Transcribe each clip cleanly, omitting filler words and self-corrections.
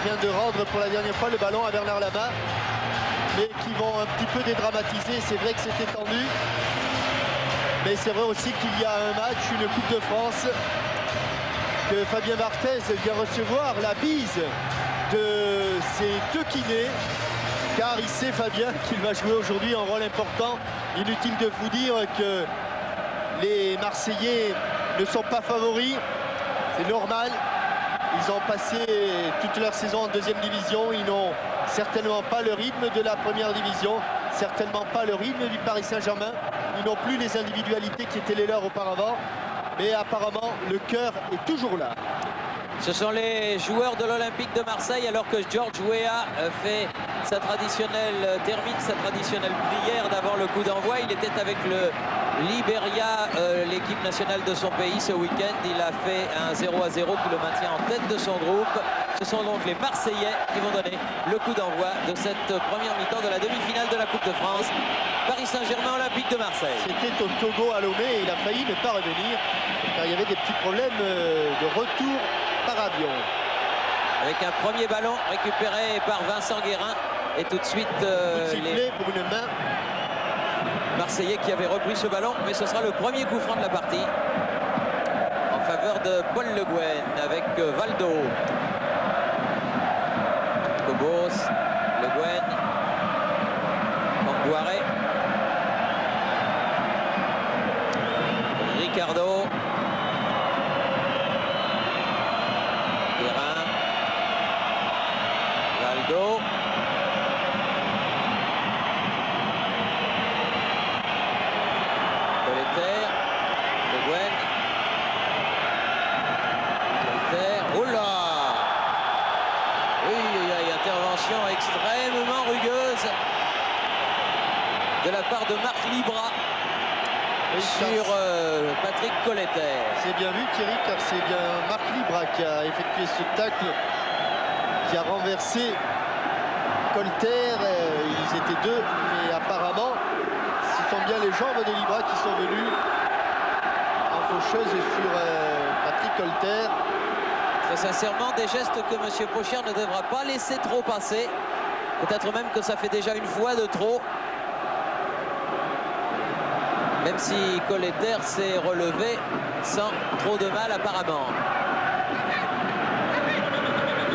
vient de rendre pour la dernière fois le ballon à Bernard Lama, mais qui vont un petit peu dédramatiser. C'est vrai que c'était tendu, mais c'est vrai aussi qu'il y a un match, une Coupe de France, que Fabien Barthez vient recevoir la bise de ses deux kinés, car il sait, Fabien, qu'il va jouer aujourd'hui un rôle important. Inutile de vous dire que les Marseillais ne sont pas favoris, c'est normal. Ils ont passé toute leur saison en deuxième division, ils n'ont certainement pas le rythme de la première division, certainement pas le rythme du Paris Saint-Germain, ils n'ont plus les individualités qui étaient les leurs auparavant, mais apparemment le cœur est toujours là. Ce sont les joueurs de l'Olympique de Marseille, alors que George Weah termine sa traditionnelle prière d'avant le coup d'envoi. Il était avec le Liberia, l'équipe nationale de son pays, ce week-end. Il a fait un 0-0 qui le maintient en tête de son groupe. Ce sont donc les Marseillais qui vont donner le coup d'envoi de cette première mi-temps de la demi-finale de la Coupe de France. Paris Saint-Germain, Olympique de Marseille. C'était au Togo à Lomé et il a failli ne pas revenir car il y avait des petits problèmes de retour par avion. Avec un premier ballon récupéré par Vincent Guérin et tout de suite les pour une main. Marseillais qui avait repris ce ballon, mais ce sera le premier coup franc de la partie en faveur de Paul Le Guen avec Valdo, Cobos, Le Guen, Mangouaré, Ricardo, Guérin, Valdo, Le Guen, oh là, oui, intervention extrêmement rugueuse de la part de Marc Libra sur Patrick Colletter. C'est bien vu, Thierry, car c'est bien Marc Libra qui a effectué ce tacle, qui a renversé Colletter. Ils étaient deux, mais apparemment ce sont bien les jambes de Libra qui sont venues en faucheuse sur Patrick Colletter. Très sincèrement, des gestes que M. Pocher ne devra pas laisser trop passer. Peut-être même que ça fait déjà une fois de trop. Même si Colletter s'est relevé sans trop de mal apparemment.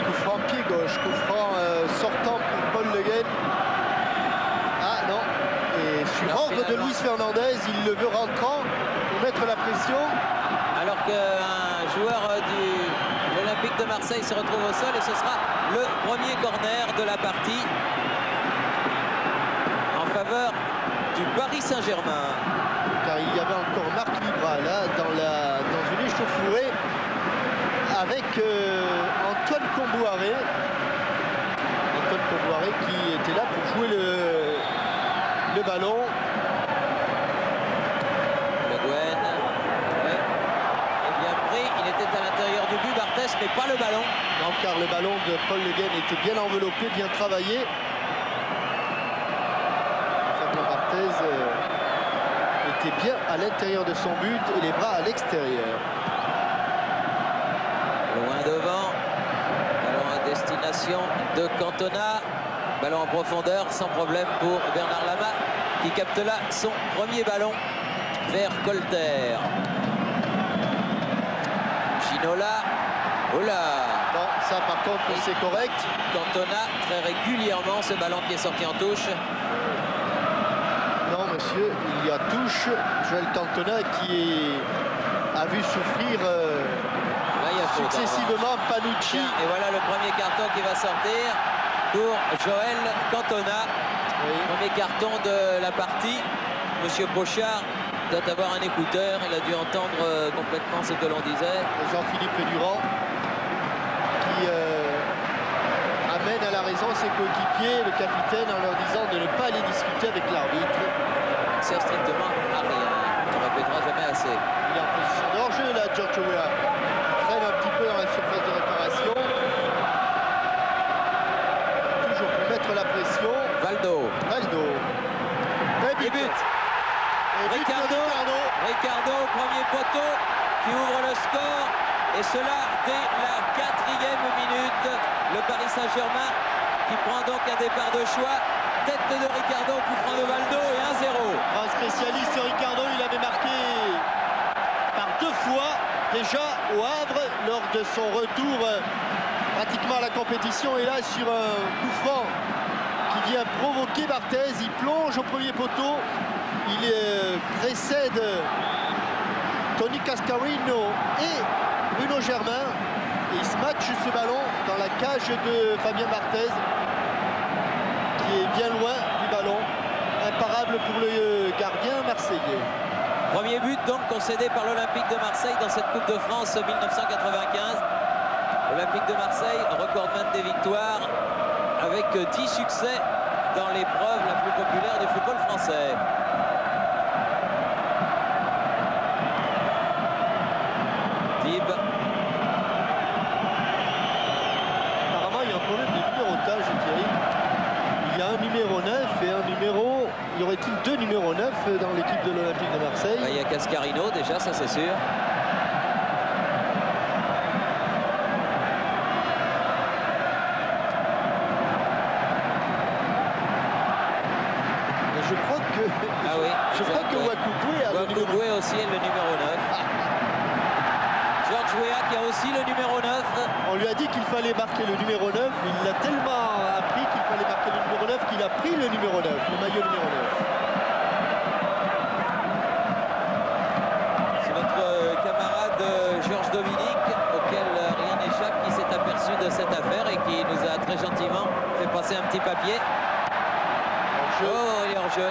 Coup franc pied gauche, coup franc sortant pour Paul Le Guen. Ah non, et sur ordre de Luis Fernandez, il le veut rentrant pour mettre la pression. Alors qu'un joueur de l'Olympique de Marseille se retrouve au sol et ce sera le premier corner de la partie en faveur du Paris Saint-Germain. Car il y avait encore Marc Libra là dans une échauffourée avec Antoine Kombouaré. Antoine Kombouaré qui était là pour jouer le ballon. Le Guen est bien pris, il était à l'intérieur du but. Barthez mais pas le ballon. Non, car le ballon de Paul Le Guen était bien enveloppé, bien travaillé. Fabien Barthez était bien à l'intérieur de son but et les bras à l'extérieur. Loin devant, ballon à destination de Cantona, ballon en profondeur sans problème pour Bernard Lama qui capte là son premier ballon vers Colletter. Ginola, oula. Bon, ça par contre c'est correct. Cantona très régulièrement ce ballon qui est sorti en touche. Non monsieur, il y a touche. Joël Cantona qui a vu souffrir successivement Panucci. Et voilà le premier carton qui va sortir pour Joël Cantona. Oui. Premier carton de la partie. Monsieur Pochard doit avoir un écouteur. Il a dû entendre complètement ce que l'on disait. Jean-Philippe Durand qui amène à la raison ses coéquipiers, le capitaine, en leur disant de ne pas aller discuter avec l'arbitre. Ça sert strictement à rien. On ne répétera jamais assez. Il est en position de hors-jeu là, George Weah. Il traîne un petit peu dans la surface de réparation. Toujours pour mettre la pression. Valdo. Et but. Ricardo, premier poteau qui ouvre le score. Et cela dès la 4e minute. Le Paris Saint-Germain qui prend donc un départ de choix. Tête de Ricardo, coup franc de Valdo et 1-0. Un spécialiste, Ricardo, il avait marqué par 2 fois déjà au Havre lors de son retour pratiquement à la compétition. Et là, sur un coup franc qui vient provoquer Barthez, il plonge au premier poteau. Il précède Tony Cascarino et Bruno Germain. Et il se match ce ballon dans la cage de Fabien Barthez, qui est bien loin du ballon. Imparable pour le gardien marseillais. Premier but donc concédé par l'Olympique de Marseille dans cette Coupe de France 1995. Olympique de Marseille, recordman des victoires avec 10 succès dans l'épreuve la plus populaire du football français. Dib. Apparemment, il y a un problème de numérotage, Thierry. Il y a un numéro 9 et un numéro... Y aurait-il 2 numéros 9 dans l'équipe de l'Olympique de Marseille? Il y a Cascarino déjà, ça c'est sûr. Je crois que... Ah oui. Je crois que Wakouboué a le numéro 9. Wakouboué aussi est le numéro 9. Georges Weah qui a aussi le numéro 9. On lui a dit qu'il fallait marquer le numéro 9. Il l'a tellement appris qu'il fallait marquer le numéro 9 qu'il a pris le numéro 9, le maillot numéro 9. C'est notre camarade Georges Dominique, auquel rien n'échappe, qui s'est aperçu de cette affaire et qui nous a très gentiment fait passer un petit papier. Oh, il est en jeu.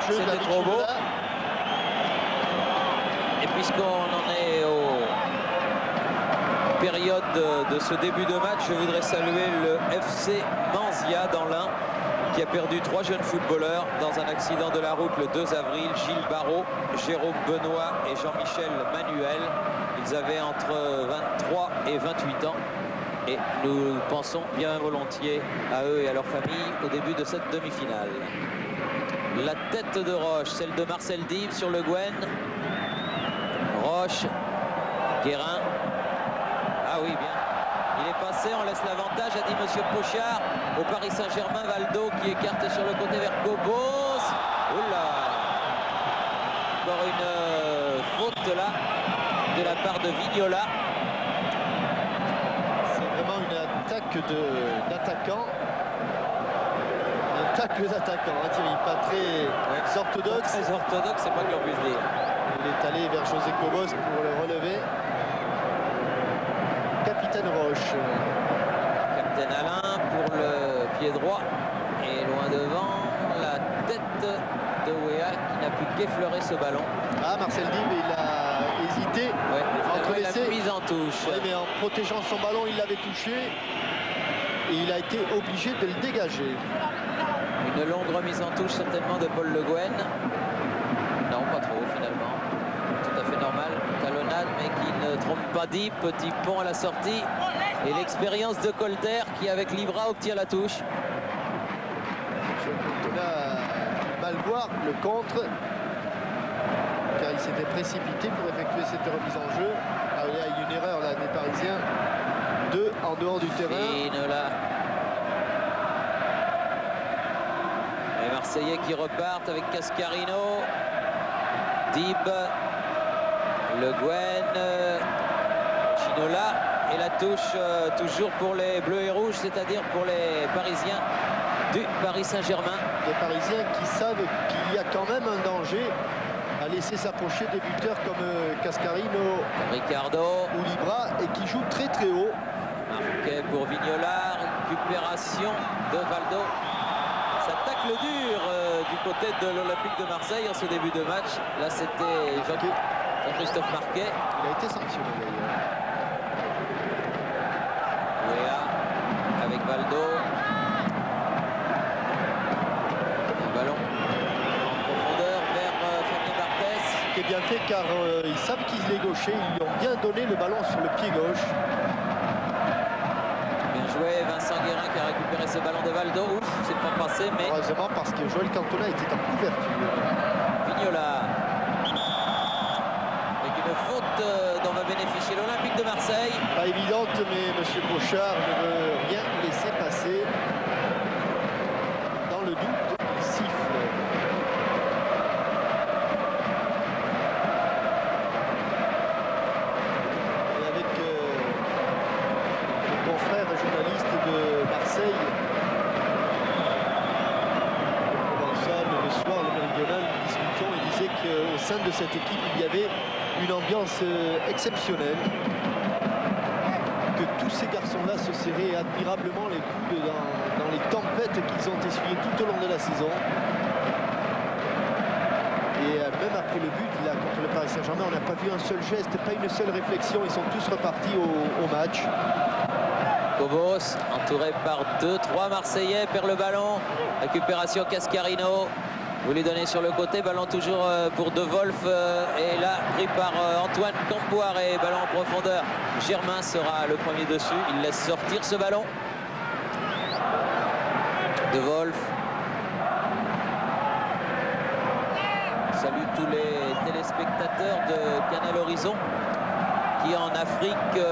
C'était trop beau. Et puisqu'on en est aux périodes de ce début de match, je voudrais saluer le FC Manzia dans l'Ain, qui a perdu 3 jeunes footballeurs dans un accident de la route le 2 avril. Gilles Barrault, Jérôme Benoît et Jean-Michel Manuel. Ils avaient entre 23 et 28 ans. Et nous pensons bien volontiers à eux et à leur famille au début de cette demi-finale. La tête de Roche, celle de Marcel Dib sur le Gwen. Roche, Guérin. Ah oui, bien. Il est passé, on laisse l'avantage, a dit Monsieur Pochard. Au Paris Saint-Germain, Valdo qui écarte sur le côté vers Cobos. Oula! Encore une faute là de la part de Vignola. D'attaquant. Un tacle d'attaquant, hein, Thierry, pas très orthodoxe. Très orthodoxe, c'est pas que l'on puisse dire. Il est allé vers José Cobos pour le relever. Capitaine Roche. Capitaine Alain pour le pied droit. Et loin devant, la tête de Weah qui n'a pu qu'effleurer ce ballon. Ah, Marcel Dib, il a hésité. Ouais, entre il a mise en touche. Oui, mais en protégeant son ballon, il l'avait touché. Et il a été obligé de le dégager. Une longue remise en touche certainement de Paul Le Guen. Non, pas trop finalement. Tout à fait normal. Talonnade, mais qui ne trompe pas Dib. Petit pont à la sortie. Et l'expérience de Colter qui, avec Libra, obtient la touche. On a mal voir le contre. Car il s'était précipité pour effectuer cette remise en jeu. Ah, il y a une erreur là des Parisiens. 2 en dehors du terrain. Là. Les Marseillais qui repartent avec Cascarino, Dib, Le Guen, Ginola et la touche toujours pour les Bleus et Rouges, c'est-à-dire pour les Parisiens du Paris Saint-Germain. Les Parisiens qui savent qu'il y a quand même un danger à laisser s'approcher des buteurs comme Cascarino, Ricardo ou Libra et qui jouent très très haut. Marquet pour Vignola, récupération de Valdo. Ça tacle dur du côté de l'Olympique de Marseille en ce début de match. Là c'était Jean-Christophe Marquet. Il a été sanctionné d'ailleurs. Weah avec Valdo. Le ballon en profondeur vers Fabien Barthez. Qui est bien fait car ils savent qu'il est gaucher. Ils lui ont bien donné le ballon sur le pied gauche. Vincent Guérin qui a récupéré ce ballon de Valdo. Ouf, c'est pas passé, mais... Heureusement parce que Joël Cantona était en couverture. Vignola. Avec une faute dans bénéficier l'Olympique de Marseille. Pas évidente, mais M. Pochard ne veut rien laisser passer. Dans le doute, il siffle. Et avec mon confrère journaliste de Marseille, le soir, le méridional, nous discutions et disait qu'au sein de cette équipe, il y avait une ambiance exceptionnelle, que tous ces garçons-là se serraient admirablement les coudes dans les tempêtes qu'ils ont essuyées tout au long de la saison. Et même après le but, là, contre le Paris Saint-Germain, on n'a pas vu un seul geste, pas une seule réflexion. Ils sont tous repartis au match. Cobos, entouré par 2-3 Marseillais, perd le ballon. Récupération Cascarino. Vous lui donnez sur le côté, ballon toujours pour De Wolf. Et là, pris par Antoine Campoire. Ballon en profondeur. Germain sera le premier dessus. Il laisse sortir ce ballon. De Wolf. Salue tous les téléspectateurs de Canal Horizon qui en Afrique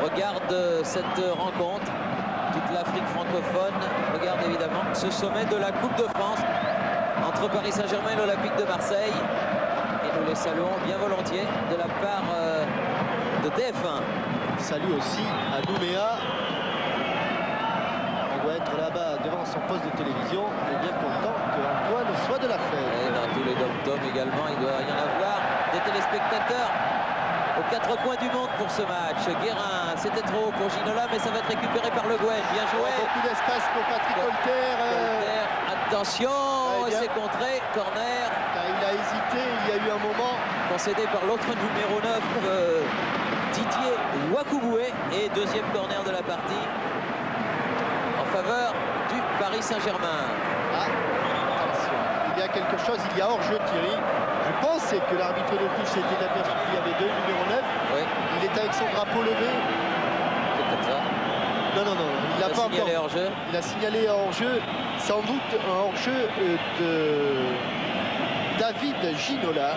regardent cette rencontre. Toute l'Afrique francophone regarde évidemment ce sommet de la Coupe de France entre Paris Saint-Germain et l'Olympique de Marseille. Et nous les saluons bien volontiers de la part de TF1. Salut aussi à Nouméa. On doit être là-bas devant son poste de télévision. On est bien content qu'Antoine soit de la fête. Et dans tous les dom-toms également, il doit y en avoir des téléspectateurs aux quatre coins du monde pour ce match. Guérin, c'était trop haut pour Ginola, mais ça va être récupéré par Le Guen. Bien joué. Beaucoup d'espace pour Patrick Holter. Attention, c'est contré, corner. Il a hésité, il y a eu un moment. Concédé par l'autre numéro 9, Didier Wakuboué. Et deuxième corner de la partie en faveur du Paris Saint-Germain. Ah, attention, il y a quelque chose, il y a hors-jeu, Thierry. Je pensais que l'arbitre de touche s'était aperçu qu'il y avait deux numéros 9. Oui. Il est avec son drapeau levé. Peut-être ça. Non, il n'a pas signalé encore. hors-jeu. Il a signalé hors-jeu, sans doute un hors-jeu de David Ginola.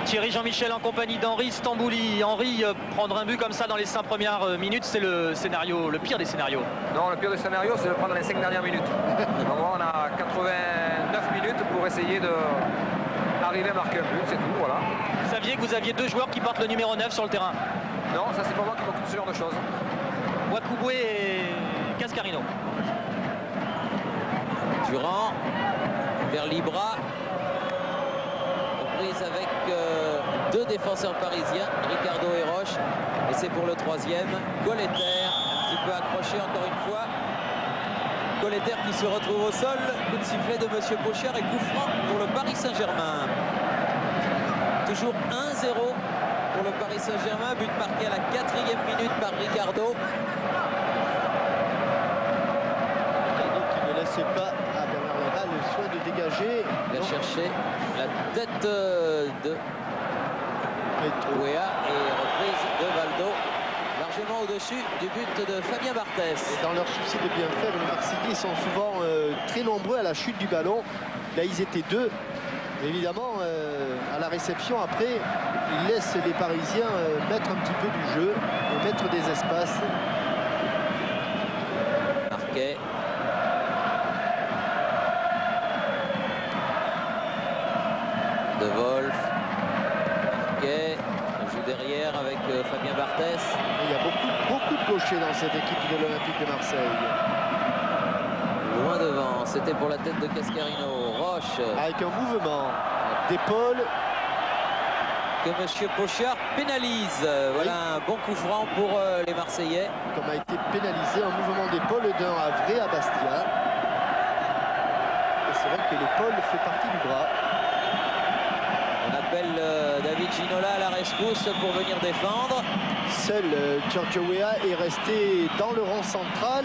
Thierry Jean-Michel en compagnie d'Henri Stambouli. Henri, prendre un but comme ça dans les 5 premières minutes, c'est le scénario, le pire des scénarios. Non, le pire des scénarios, c'est de prendre les 5 dernières minutes. Donc on a 89 minutes pour essayer d'arriver à marquer un but, c'est tout, voilà. Vous saviez que vous aviez deux joueurs qui portent le numéro 9 sur le terrain? Non, ça c'est pas moi qui m'occupe de ce genre de choses. Wakuboué et Cascarino. Durand vers Libra. Reprise avec deux défenseurs parisiens, Ricardo et Roche. Et c'est pour le troisième. Colletter, un petit peu accroché encore une fois. Colletter qui se retrouve au sol. Coup de sifflet de M. Pochard et coup franc pour le Paris Saint-Germain. Toujours 1-0 pour le Paris Saint-Germain. But marqué à la 4e minute par Ricardo. Ricardo qui ne laisse pas à Bernard Lama le soin de dégager. Il a cherché la tête de Ouéa et reprise de Valdo. Largement au-dessus du but de Fabien Barthès. Et dans leur souci de bien faire, les Marseillais sont souvent très nombreux à la chute du ballon. Là, ils étaient deux. Évidemment, à la réception, après, ils laissent les Parisiens mettre un petit peu du jeu et mettre des espaces. Marquet. De Wolf. Marquet. Joue derrière avec Fabien Barthès. Il y a beaucoup de gauchers dans cette équipe de l'Olympique de Marseille. Loin devant, c'était pour la tête de Cascarino. Roche. Avec un mouvement d'épaule. Que M. Pochard pénalise. Voilà un bon coup franc pour les Marseillais. Comme a été pénalisé un mouvement d'épaule d'un Havre à Bastia. Et c'est vrai que l'épaule fait partie du bras. On appelle David Ginola à la rescousse pour venir défendre. Seul Giorgio Weah est resté dans le rang central.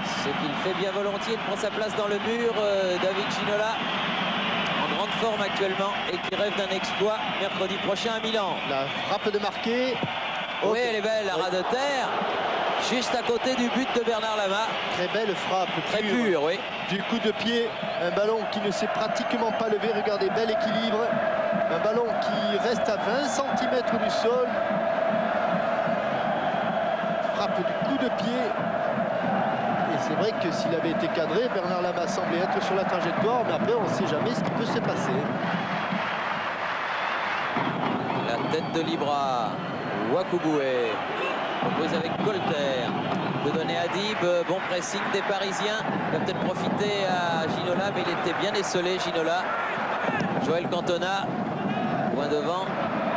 Ce qu'il fait bien volontiers, il prend sa place dans le mur. David Ginola, en grande forme actuellement et qui rêve d'un exploit mercredi prochain à Milan. La frappe de Marquet. Oui, elle est belle, la ras de terre. Juste à côté du but de Bernard Lama. Très belle frappe. Très pure, oui. Du coup de pied, un ballon qui ne s'est pratiquement pas levé. Regardez, bel équilibre. Un ballon qui reste à 20 cm du sol. Frappe du coup de pied. Et c'est vrai que s'il avait été cadré, Bernard Lama semblait être sur la trajectoire, mais après on ne sait jamais ce qui peut se passer. La tête de Libra, Wakuboué, comprise avec Colter, de donner à Dib, bon pressing des Parisiens, il va peut-être profiter à Ginola, mais il était bien esselé, Ginola. Joël Cantona, loin devant.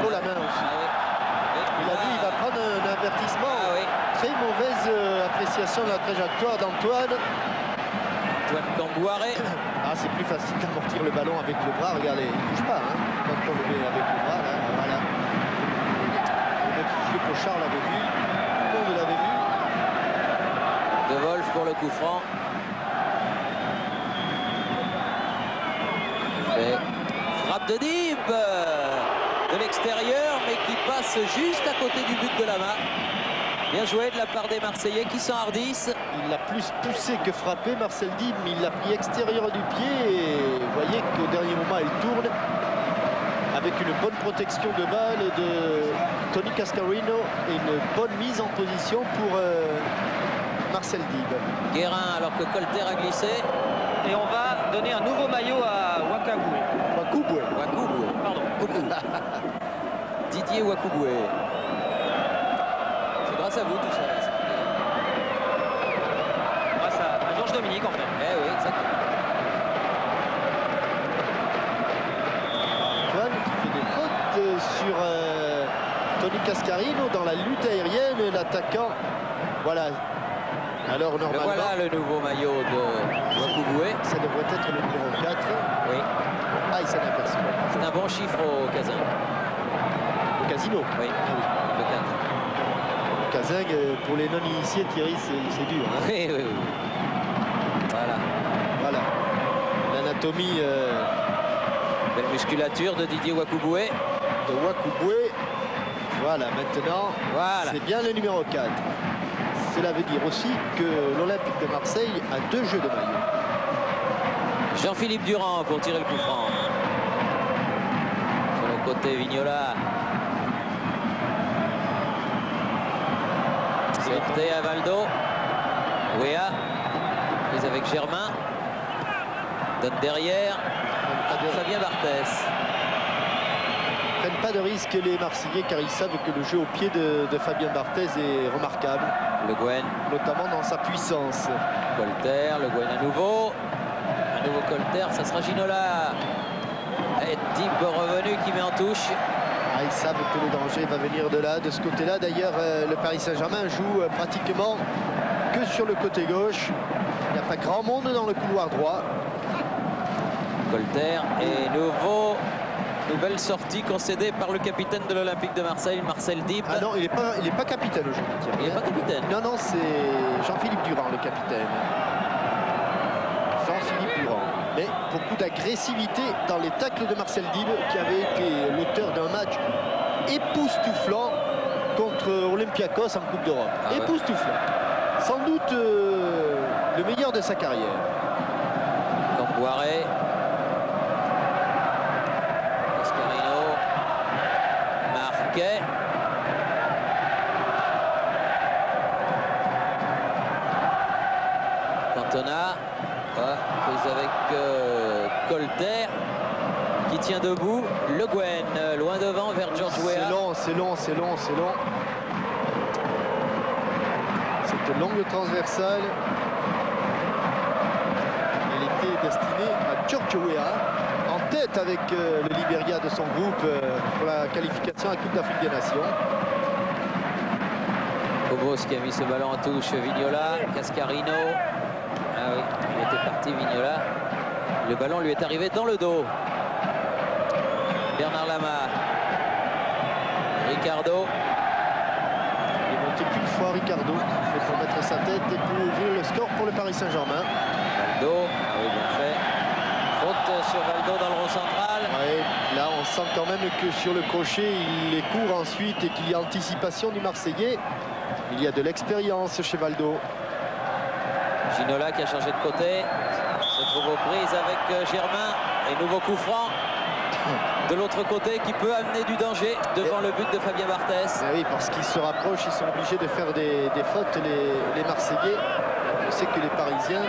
Oh, la main aussi. Ah, oui. Il a dit, il va prendre un avertissement. Ah, oui. Très mauvaise appréciation de la trajectoire d'Antoine. Antoine Cambouaré. Ah, c'est plus facile d'amortir le ballon avec le bras. Regardez, il ne bouge pas hein, quand on le met avec le bras. Là, voilà. Le petit Pochard l'avait vu. Tout le monde l'avait vu. De Wolf pour le coup franc. Et frappe de Dib de l'extérieur, mais qui passe juste à côté du but de Lama. Bien joué de la part des Marseillais qui s'enhardissent. Il l'a plus poussé que frappé, Marcel Dib, mais il l'a pris extérieur du pied. Et vous voyez qu'au dernier moment, il tourne avec une bonne protection de balle de Tony Cascarino et une bonne mise en position pour Marcel Dib. Guérin alors que Colter a glissé. Et on va donner un nouveau maillot à Wakuboué. Wakuboué. Pardon. Didier Wakuboué. C'est grâce à vous tout ça. Grâce à Georges Dominique en fait. Eh oui, exactement. Antoine qui fait des fautes sur Tony Cascarino dans la lutte aérienne, l'attaquant. Voilà. Alors normalement, Le voilà le nouveau maillot de Wakuboué. ça devrait être le numéro 4. Oui. Ah, il s'en est aperçu. C'est un bon chiffre au Kazin. Au casino. Oui. Ah Le 4. oui. Au Kazin, pour les non-initiés, Thierry, c'est dur. Hein. Oui, oui, oui. Voilà. Voilà. L'anatomie Belle musculature de Didier Wakuboué. de Wakuboué. Voilà, maintenant, Voilà. c'est bien le numéro 4. Cela veut dire aussi que l'Olympique de Marseille a 2 jeux de maillot. Jean-Philippe Durand pour tirer le coup franc. Sur le côté, Vignola. Sortez à Valdo. Wea. Prise avec Germain. Donne derrière. Fabien Barthès. Ils ne prennent pas de risque les Marseillais car ils savent que le jeu au pied de Fabien Barthez est remarquable, Le Guen. notamment dans sa puissance. Colter. Le Guen à nouveau. Un nouveau Colter. Ça sera Ginola. Et Dib revenu qui met en touche. Ah, ils savent que le danger va venir de là, de ce côté-là. D'ailleurs, le Paris Saint-Germain joue pratiquement que sur le côté gauche. Il n'y a pas grand monde dans le couloir droit. Colter et nouvelle sortie concédée par le capitaine de l'Olympique de Marseille, Marcel Dib. Ah non, il n'est pas capitaine aujourd'hui. Il n'est pas capitaine. Non, non, c'est Jean-Philippe Durand, le capitaine. Jean-Philippe Durand. Mais beaucoup d'agressivité dans les tacles de Marcel Dib, qui avait été l'auteur d'un match époustouflant contre Olympiakos en Coupe d'Europe. Ah ouais. Époustouflant. Sans doute le meilleur de sa carrière. Cambouaré. Cascarino. Marquet. Cantona. Prise avec Colter. Qui tient debout. Le Guen. Loin devant vers George Weah. C'est long, c'est long, c'est long, c'est long. Cette longue transversale. Elle était destinée à George Weah, en tête avec le Liberia de son groupe pour la qualification à la Coupe d'Afrique des Nations. Cobos qui a mis ce ballon en touche. Vignola. Cascarino. Ah oui, il était parti Vignola. Le ballon lui est arrivé dans le dos. Bernard Lama. Ricardo. Il est monté qu'une fois Ricardo pour mettre sa tête et pour ouvrir le score pour le Paris Saint-Germain. Valdo. Ah oui, bien fait. Faute sur Valdo dans le rond central. Ouais, là on sent quand même que sur le crochet il les court ensuite et qu'il y a anticipation du Marseillais. Il y a de l'expérience chez Valdo. Ginola qui a changé de côté. Se trouve aux prises avec Germain. Et nouveau coup franc de l'autre côté qui peut amener du danger devant le but de Fabien Barthès. Oui, parce qu'ils se rapprochent, ils sont obligés de faire des fautes, les Marseillais. On sait que les Parisiens,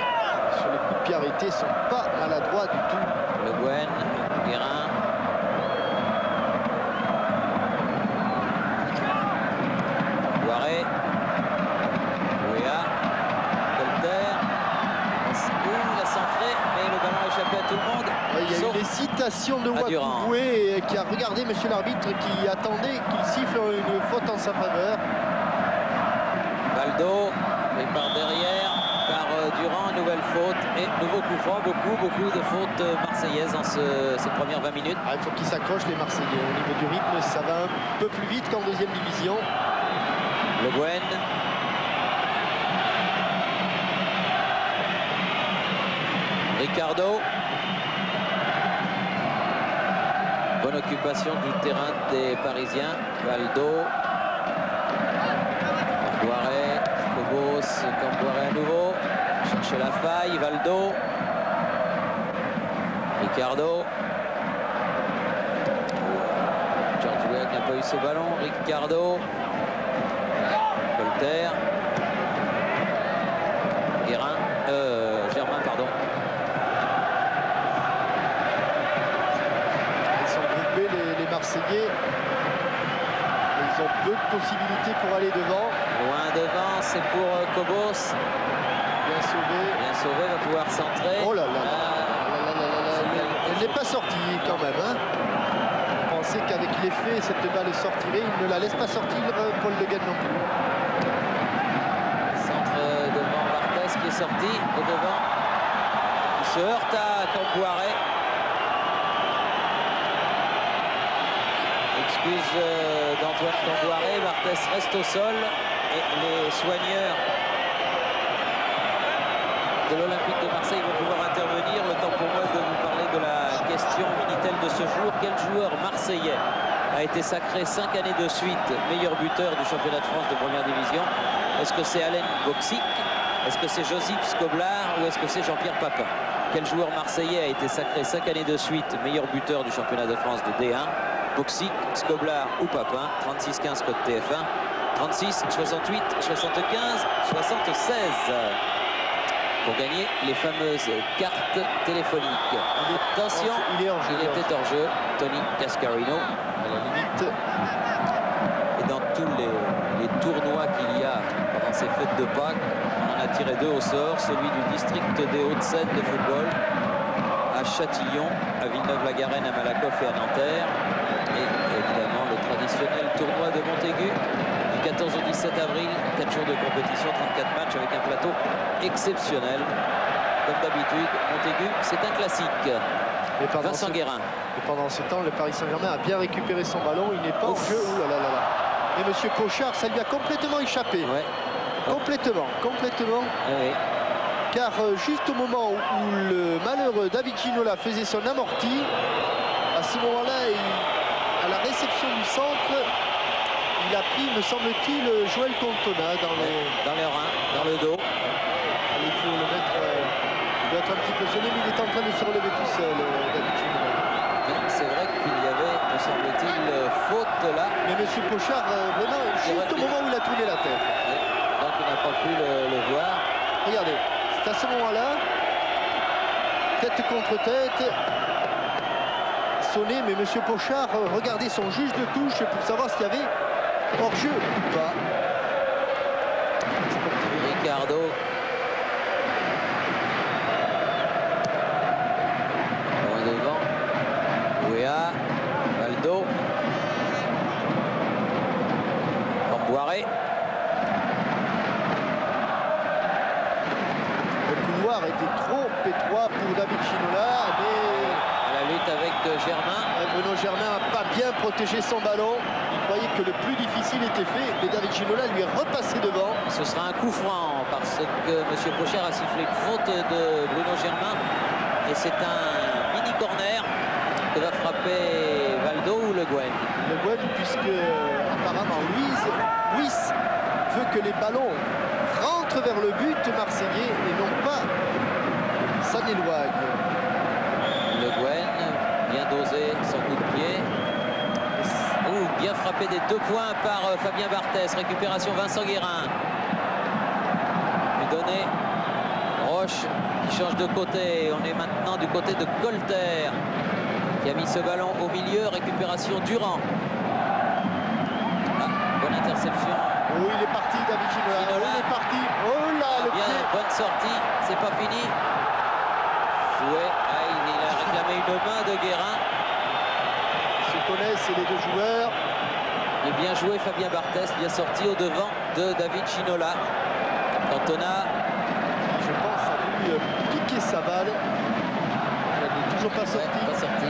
sur les coups de pied arrêtés, ne sont pas maladroits du tout. Le Guen, Guérin. Loiret. Ouéa. Colter. Il a centré, mais le ballon a échappé à tout le monde. Il y a une hésitation de Wakouboué qui a regardé monsieur l'arbitre qui attendait qu'il siffle une faute en sa faveur. Valdo et par derrière par Durand, nouvelle faute et nouveau coup franc. Beaucoup de fautes marseillaises dans ces premières 20 minutes. Il faut qu'ils s'accrochent les Marseillais. Au niveau du rythme, ça va un peu plus vite qu'en deuxième division. Le Guen. Ricardo. Bonne occupation du terrain des Parisiens. Valdo. Camboiré. Cobos. Camboiré à nouveau. Cherche la faille. Valdo. Ricardo. George Weah n'a pas eu ce ballon. Ricardo. Colter. Guérin. Germain, pardon. Ils sont groupés, les Marseillais. Ils ont peu de possibilités pour aller devant. Loin devant, c'est pour Cobos. Bien sauvé. Bien sauvé, va pouvoir centrer. Oh là là. Elle n'est pas sortie quand même. Hein. On pensait qu'avec l'effet, cette balle sortirait. Il ne la laisse pas sortir, Paul Le Guen non plus. Centre devant Barthès qui est sorti. Et devant, il se heurte à Camboiré. Excuse d'Antoine Camboiré. Barthès reste au sol. Et les soigneurs de l'Olympique de Marseille vont pouvoir intervenir. Le temps pour moi de vous parler de la question Minitel de ce jour. Quel joueur marseillais a été sacré 5 années de suite meilleur buteur du championnat de France de première division? Est-ce que c'est Alain Boxic? Est-ce que c'est Josip Skoblar? Ou est-ce que c'est Jean-Pierre Papin? Quel joueur marseillais a été sacré 5 années de suite meilleur buteur du championnat de France de D1? Boxic, Skoblar ou Papin? 36-15 code TF1. 36, 68, 75, 76. Pour gagner les fameuses cartes téléphoniques. Attention, il était hors jeu. Tony Cascarino. À la limite. Et dans tous les tournois qu'il y a pendant ces fêtes de Pâques, on en a tiré 2 au sort. Celui du district des Hauts-de-Seine de football, à Châtillon, à Villeneuve-la-Garenne, à Malakoff et à Nanterre. Et évidemment le traditionnel tournoi de Montaigu. 14 au 17 avril, 4 jours de compétition, 34 matchs avec un plateau exceptionnel. Comme d'habitude, Montaigu, c'est un classique. Vincent Guérin. Et pendant ce temps, le Paris Saint-Germain a bien récupéré son ballon. Il n'est pas en jeu. Ouh là là là là. Et monsieur Pochard, ça lui a complètement échappé. Ouais. Complètement. Oui. Car juste au moment où le malheureux David Ginola faisait son amorti, à ce moment-là, à la réception du centre, il a pris, me semble-t-il, Joël Cantona dans les reins, dans le dos. Il faut le mettre, il doit être un petit peu sonné, mais il est en train de se relever tout seul, David Ginola. C'est vrai qu'il y avait, me semble-t-il, faute là. Mais M. Pochard, vraiment, juste au moment où il a tourné la tête. Ouais. Donc il n'a pas pu le voir. Regardez, c'est à ce moment-là, tête contre tête, sonné, mais M. Pochard regardait son juge de touche pour savoir s'il y avait hors-jeu ou pas. Ricardo. Loin devant. Ouéa. Valdo. Camboiré. Le couloir était trop étroit pour David Ginola, mais À la lutte avec Germain. Bruno Germain n'a pas bien protégé son ballon. Il croyait que le plus difficile était fait, mais David Ginola lui est repassé devant. Ce sera un coup franc parce que M. Pochard a sifflé une faute de Bruno Germain. Et c'est un mini corner que va frapper Valdo ou Le Guen. Le Guen, puisque apparemment Luis veut que les ballons rentrent vers le but marseillais et non pas s'en éloignent. Le Guen, bien bien dosé son coup de pied. Bien frappé des 2 points par Fabien Barthès. Récupération Vincent Guérin. Lui donner Roche qui change de côté. On est maintenant du côté de Colter qui a mis ce ballon au milieu. Récupération Durand. Ah, bonne interception. Oh, il est parti, David Ginola. Oh, il est parti. Oh là, le bien, pied. bonne sortie. C'est pas fini. Joué. Ah, il a réclamé une main de Guérin. Ils se connaissent, les 2 joueurs. Et bien joué Fabien Barthès, bien sorti au devant de David Ginola. Cantona, Je pense, a voulu piquer sa balle. Elle n'est toujours pas sortie. ouais, pas sorti.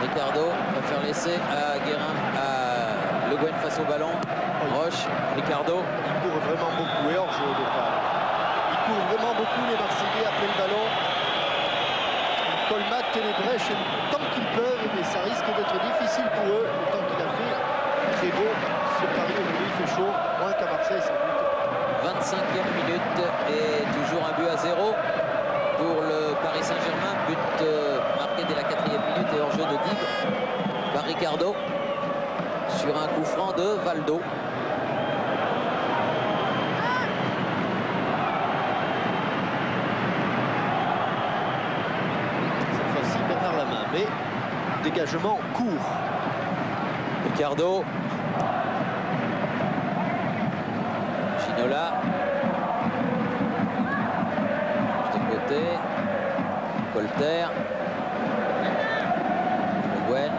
Ricardo va faire l'essai à Guérin, à Le Guen face au ballon. Roche, Ricardo. Ils courent vraiment beaucoup et hors jeu au départ. Ils courent vraiment beaucoup les Marseillais après le ballon. Ils colmatent les brèches tant qu'ils peuvent, mais ça risque d'être difficile pour eux. Le temps qu'il a fait, très beau. Ce Paris aujourd'hui il fait chaud, moins qu'à Marseille sans doute. 25e minute et toujours un but à 0 pour le Paris Saint-Germain. But marqué dès la 4e minute et hors jeu de Dib par Ricardo sur un coup franc de Valdo. Cette fois-ci Bernard Lama, mais dégagement court. Ricardo. Ginola. De côté. Colter. Le Guen.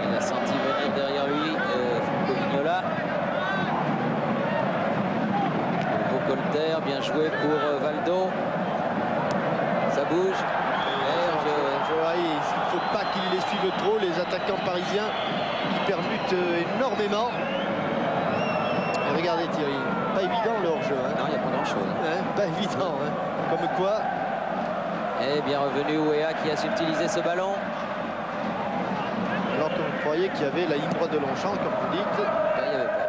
Il a senti venir derrière lui Franco Vignola. Nouveau Colter. Bien joué pour Valdo. Ça bouge. Il ne faut pas qu'ils les suivent trop, les attaquants parisiens qui permutent énormément. Et regardez Thierry, pas évident le hors-jeu. Hein. Non, il n'y a pas grand-chose. Hein, pas évident. Hein. Comme quoi. Et bien revenu Ouéa qui a subtilisé ce ballon. Alors qu'on croyait qu'il y avait la ligne droite de Longchamp, comme vous dites. Là, il n'y avait pas.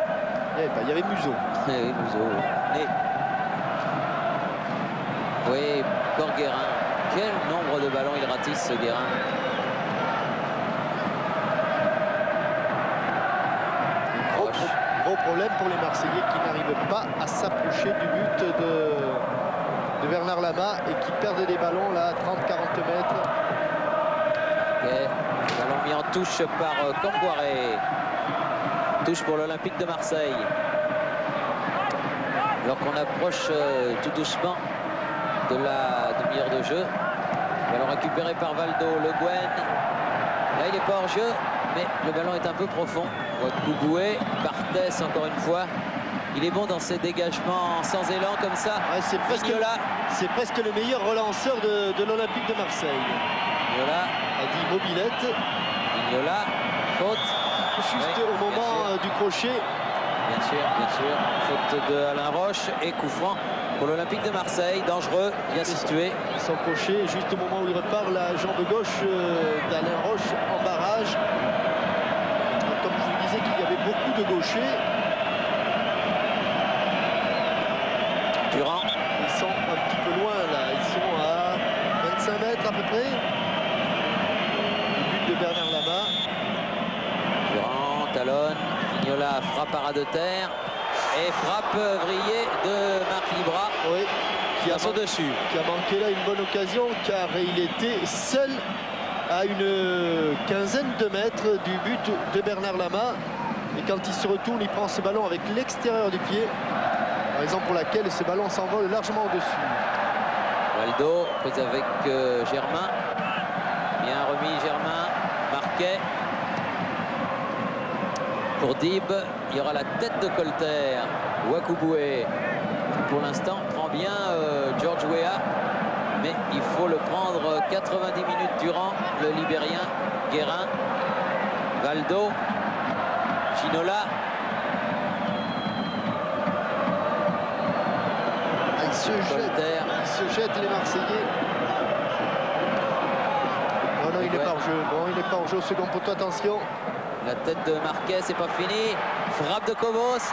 Il n'y avait pas, il y avait Museau. Oui, Museau. Et... oui, encore Guérin. Quel nombre de ballons il ratisse ce Guérin. Gros problème pour les Marseillais qui n'arrivent pas à s'approcher du but de Bernard Lama et qui perdent des ballons là à 30-40 mètres. Et ballon mis en touche par Camboiré. Touche pour l'Olympique de Marseille. Alors qu'on approche tout doucement de la demi-heure de jeu. Ballon récupéré par Valdo, Le Guen. Là, il n'est pas hors jeu, mais le ballon est un peu profond. Kouboué, Barthès encore une fois. Il est bon dans ses dégagements sans élan comme ça. Ouais, c'est presque le meilleur relanceur de l'Olympique de Marseille. Vignola a dit mobilette. Vignola, faute. Juste oui, au moment du crochet. Bien sûr. Faute de Alain Roche et coup franc pour l'Olympique de Marseille. Dangereux, bien situé. Son crochet, juste au moment où il repart la jambe gauche d'Alain Roche en barrage. Comme je vous disais qu'il y avait beaucoup de gauchers. Durand. Ils sont un petit peu loin là. Ils sont à 25 mètres à peu près. Le but de Bernard Lama. Durand, talonne. Vignola frappe à ras de terre. Et frappe vrillée de Marc Libra. Oui. Qui a manqué là une bonne occasion car il était seul à une quinzaine de mètres du but de Bernard Lama. Et quand il se retourne, il prend ce ballon avec l'extérieur du pied. Raison pour laquelle ce ballon s'envole largement au-dessus. Valdo prise avec Germain. Bien remis Germain. Marquet. Pour Dib, il y aura la tête de Colter. Wakouboué. Pour l'instant, prend bien George Weah. Mais il faut le prendre 90 minutes durant. Le Libérien Guérin. Valdo. Ginola. Ils se jettent les Marseillais. Non, il n'est pas en jeu. Bon, il n'est pas en jeu au second poteau, attention. La tête de Marquet, c'est pas fini. Frappe de Kobos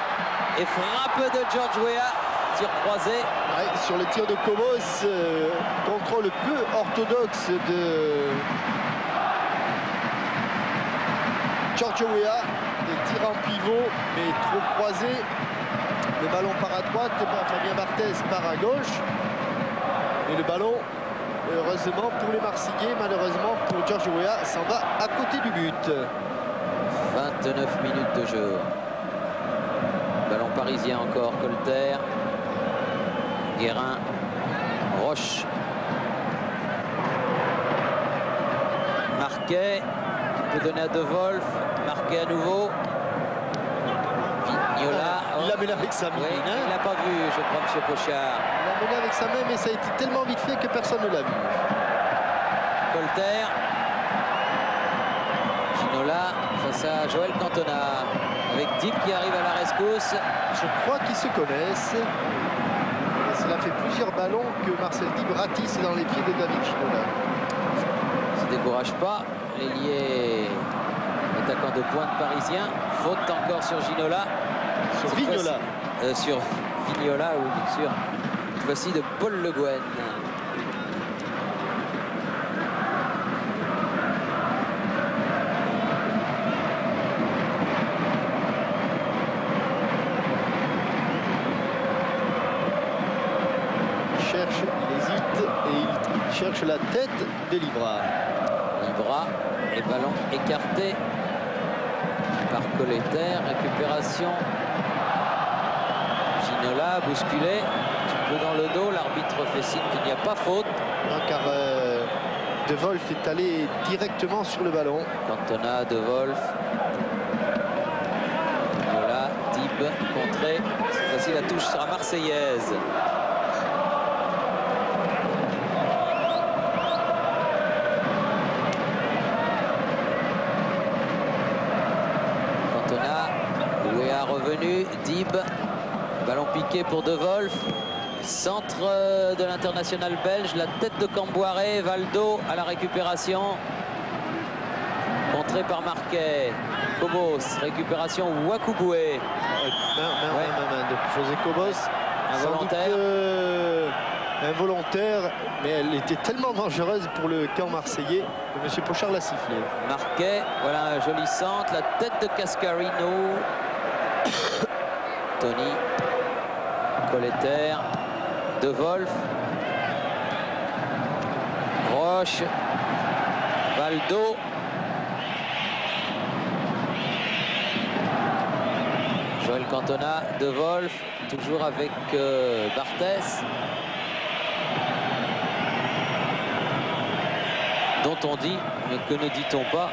et frappe de George Weah. Tir croisé. Ouais, sur le tir de Kobos, contrôle peu orthodoxe Giorgio Weah, des tirs en pivot, mais trop croisés. Le ballon part à droite, Fabien Barthez part à gauche. Et le ballon, heureusement pour les Marseillais, malheureusement pour Giorgio Weah, s'en va à côté du but. 29 minutes de jeu. Ballon parisien encore, Colter. Guérin. Roche. Marquet. Qui peut donner à De Wolf. Marquet à nouveau. Vignola. Il l'a mené avec sa main. Oui, il n'a pas vu, je crois, M. Pochard. Il l'a mené avec sa main, mais ça a été tellement vite fait que personne ne l'a vu. Colter. Ginola face à Joël Cantona. Avec Deep qui arrive à la rescousse. Je crois qu'ils se connaissent. Et cela fait plusieurs ballons que Marcel Deep ratisse dans les pieds de David Ginola. Ne se décourage pas. L'ailier attaquant de pointe parisien. Faute encore sur Ginola. Sur Vignola. Sur Vignola, oui, bien sûr. Cette fois-ci de Paul Le Guen. Il hésite et il cherche la tête de Libra. Libra et ballon écarté par Colter. Récupération. Ginola bousculé. Un peu dans le dos. L'arbitre fait signe qu'il n'y a pas faute. Non, car De Wolf est allé directement sur le ballon. Cantona, De Wolf. Ginola, Dib, contré. Cette fois-ci la touche sera marseillaise. Revenu, Dib, ballon piqué pour De Wolf, centre de l'international belge, la tête de Camboiré, Valdo à la récupération, contré par Marquet, Cobos, récupération Wakuboué. Main de José Cobos, involontaire. Involontaire, mais elle était tellement dangereuse pour le camp marseillais que M. Pochard l'a sifflé. Marquet, voilà un joli centre, la tête de Cascarino. Tony, Colter, De Wolf, Roche, Valdo, Joël Cantona, De Wolf, toujours avec Barthez, dont on dit, mais que ne dit-on pas,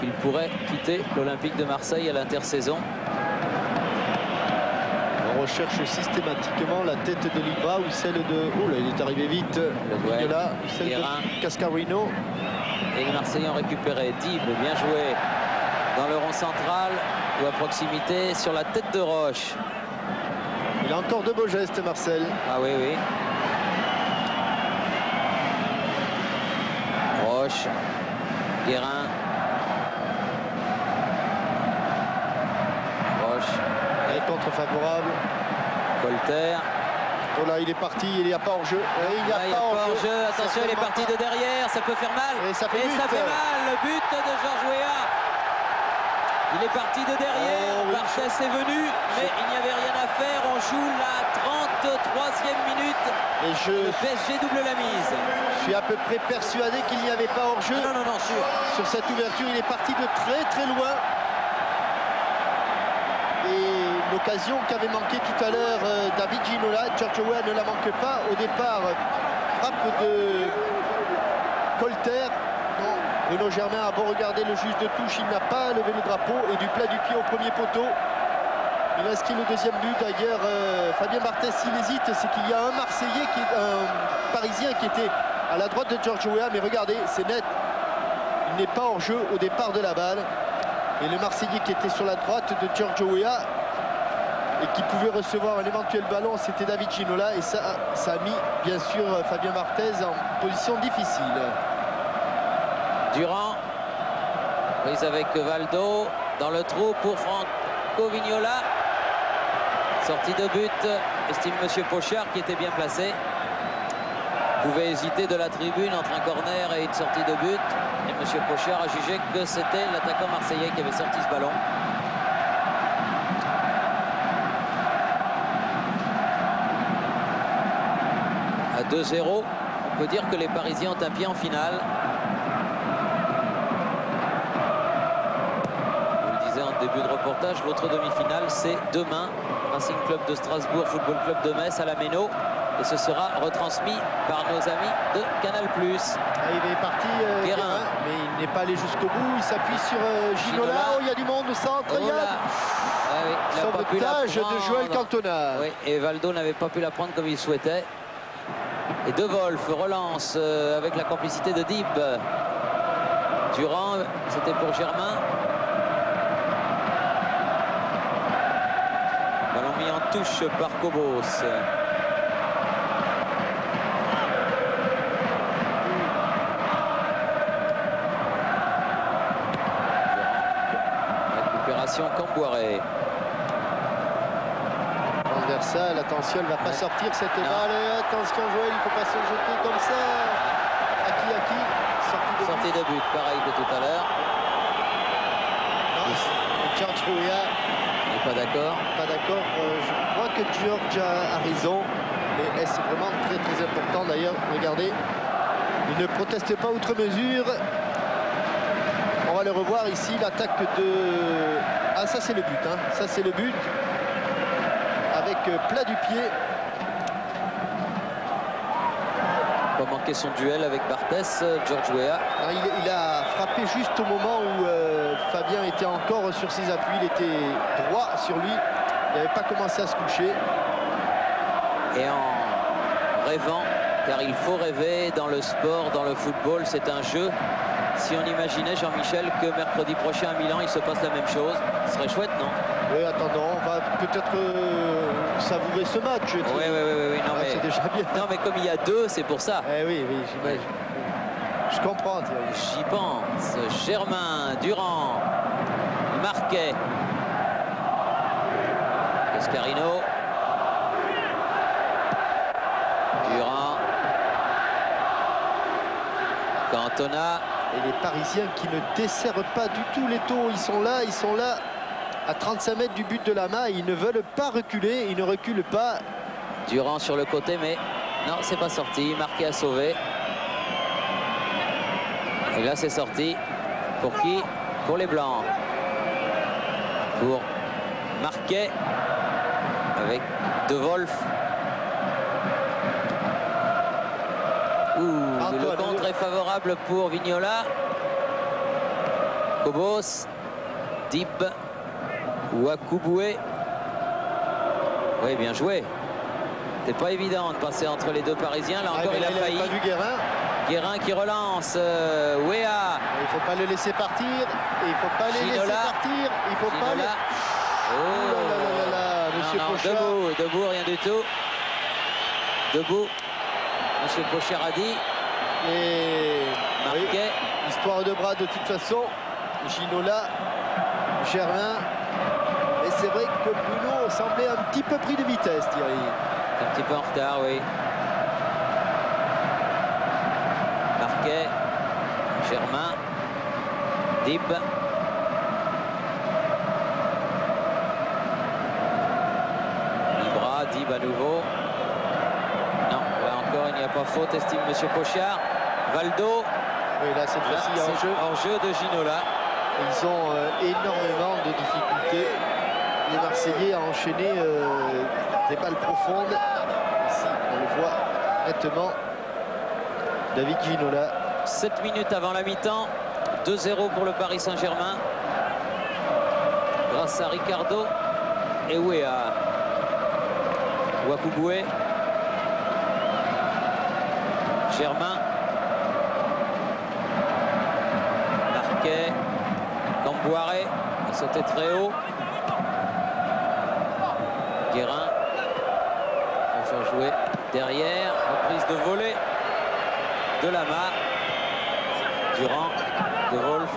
qu'il pourrait quitter l'Olympique de Marseille à l'intersaison. On recherche systématiquement la tête de Libra ou celle de... Oh là, il est arrivé vite. Voilà, ou celle Guérin. de Cascarino. Et les Marseillais ont récupéré. Dib, bien joué. Dans le rond central ou à proximité sur la tête de Roche. Il a encore de beaux gestes, Marcel. Ah oui, oui. Roche. Guérin. Et contre favorable. Colter. Oh là, il est parti, il n'y a pas hors-jeu. Il n'y a pas hors-jeu. Attention, il est parti de derrière, ça peut faire mal. Et ça fait mal. Le but de Georges Weah. Il est parti de derrière. Oh, oui, Barthez est venu, mais il n'y avait rien à faire. On joue la 33e minute. Et le PSG double la mise. Je suis à peu près persuadé qu'il n'y avait pas hors-jeu. Non, sûr. Sur cette ouverture, il est parti de très loin. Et l'occasion qu'avait manqué tout à l'heure David Ginola, Giorgio Weah ne la manque pas. Au départ, frappe de Colter. Non, Bruno Germain a beau regarder le juge de touche, il n'a pas levé le drapeau. Et du plat du pied au premier poteau, il inscrit le deuxième but. D'ailleurs, Fabien Barthez, s'il hésite, c'est qu'il y a un Marseillais, un Parisien qui était à la droite de Giorgio Weah. Mais regardez, c'est net. Il n'est pas hors jeu au départ de la balle. Et le Marseillais qui était sur la droite de Giorgio Weah et qui pouvait recevoir un éventuel ballon, c'était David Ginola. Et ça a mis, bien sûr, Fabien Barthez en position difficile. Durand, prise avec Valdo, dans le trou pour Franco Vignola. Sortie de but, estime M. Pochard, qui était bien placé. Pouvait hésiter de la tribune entre un corner et une sortie de but. Et M. Pochard a jugé que c'était l'attaquant marseillais qui avait sorti ce ballon. À 2-0, on peut dire que les Parisiens ont un pied en finale. Je le disais en début de reportage, l'autre demi-finale, c'est demain. Racing Club de Strasbourg, Football Club de Metz à la Méno. Et ce sera retransmis par nos amis de Canal+. Il est parti, Guérin, mais il n'est pas allé jusqu'au bout. Il s'appuie sur Ginola. Oh, il y a du monde au centre. Oh là. Ah oui, sauvetage de Joël Cantona. Oui, et Valdo n'avait pas pu la prendre comme il souhaitait. Et De Wolf relance avec la complicité de Dib. Durand, c'était pour Germain. Ballon mis en touche par Cobos. Récupération Camboiré. Transversal, attention, elle ne va pas sortir cette balle. Attention Joël, il ne faut pas se jeter comme ça. À qui Sortie de but, pareil que tout à l'heure. George Weah n'est pas d'accord. Pas d'accord. Je crois que George a raison. Mais c'est vraiment très très important d'ailleurs. Regardez, il ne proteste pas outre mesure. On va le revoir ici, l'attaque de... Ah, ça c'est le but, hein. Ça c'est le but. Avec plat du pied. Pas manquer son duel avec Barthès, George Weah. Il a frappé juste au moment où Fabien était encore sur ses appuis. Il était droit sur lui. Il n'avait pas commencé à se coucher. Et en rêvant, car il faut rêver dans le sport, dans le football, c'est un jeu. Si on imaginait, Jean-Michel, que mercredi prochain à Milan, il se passe la même chose, ce serait chouette, non? Oui, attendons, on va peut-être savourer ce match. Oui, non, mais c'est déjà bien. Non, mais comme il y a deux, c'est pour ça. Oui, j'imagine. Je comprends, Thierry. J'y pense. Germain, Durand, Marquet, Cascarino, Durand, Cantona. Et les Parisiens qui ne desserrent pas du tout les taux. Ils sont là à 35 mètres du but de Lama. Ils ne veulent pas reculer, ils ne reculent pas. Durand sur le côté, mais non, c'est pas sorti. Marquet a sauvé. Et là, c'est sorti. Pour qui? Pour les Blancs. Pour Marquet. Avec De Wolf. Le contre est favorable pour Vignola. Cobos. Dib. Wakuboué. Oui, bien joué. C'était pas évident de passer entre les deux Parisiens. Là encore, il a failli. Pas vu Guérin. Guérin qui relance. Weah. Il ne faut pas le laisser partir. Et il ne faut pas les laisser partir. Il faut pas. Oh. Monsieur Pochard. Debout, rien du tout. Debout. Monsieur Pochard a dit. Et Marquet. Oui, histoire de bras de toute façon. Ginola, Germain. Et c'est vrai que Bruno semblait un petit peu pris de vitesse, Thierry. Un petit peu en retard, oui. Marquet. Germain. Dib. Libra, Dib à nouveau. Non, là encore, il n'y a pas faute, estime Monsieur Pochard. Valdo. Oui, là, cette fois-ci, il y a enjeu. Enjeu de Ginola. Ils ont énormément de difficultés. Les Marseillais à enchaîner des balles profondes. Ici, on le voit nettement. David Ginola. 7 minutes avant la mi-temps. 2-0 pour le Paris Saint-Germain. Grâce à Ricardo et Weah. Wakuboué. Germain. Marquet. Camboiré. Il sautait très haut. Guérin. Va faire jouer derrière. Reprise de volée de Lama. Durand. De Wolf.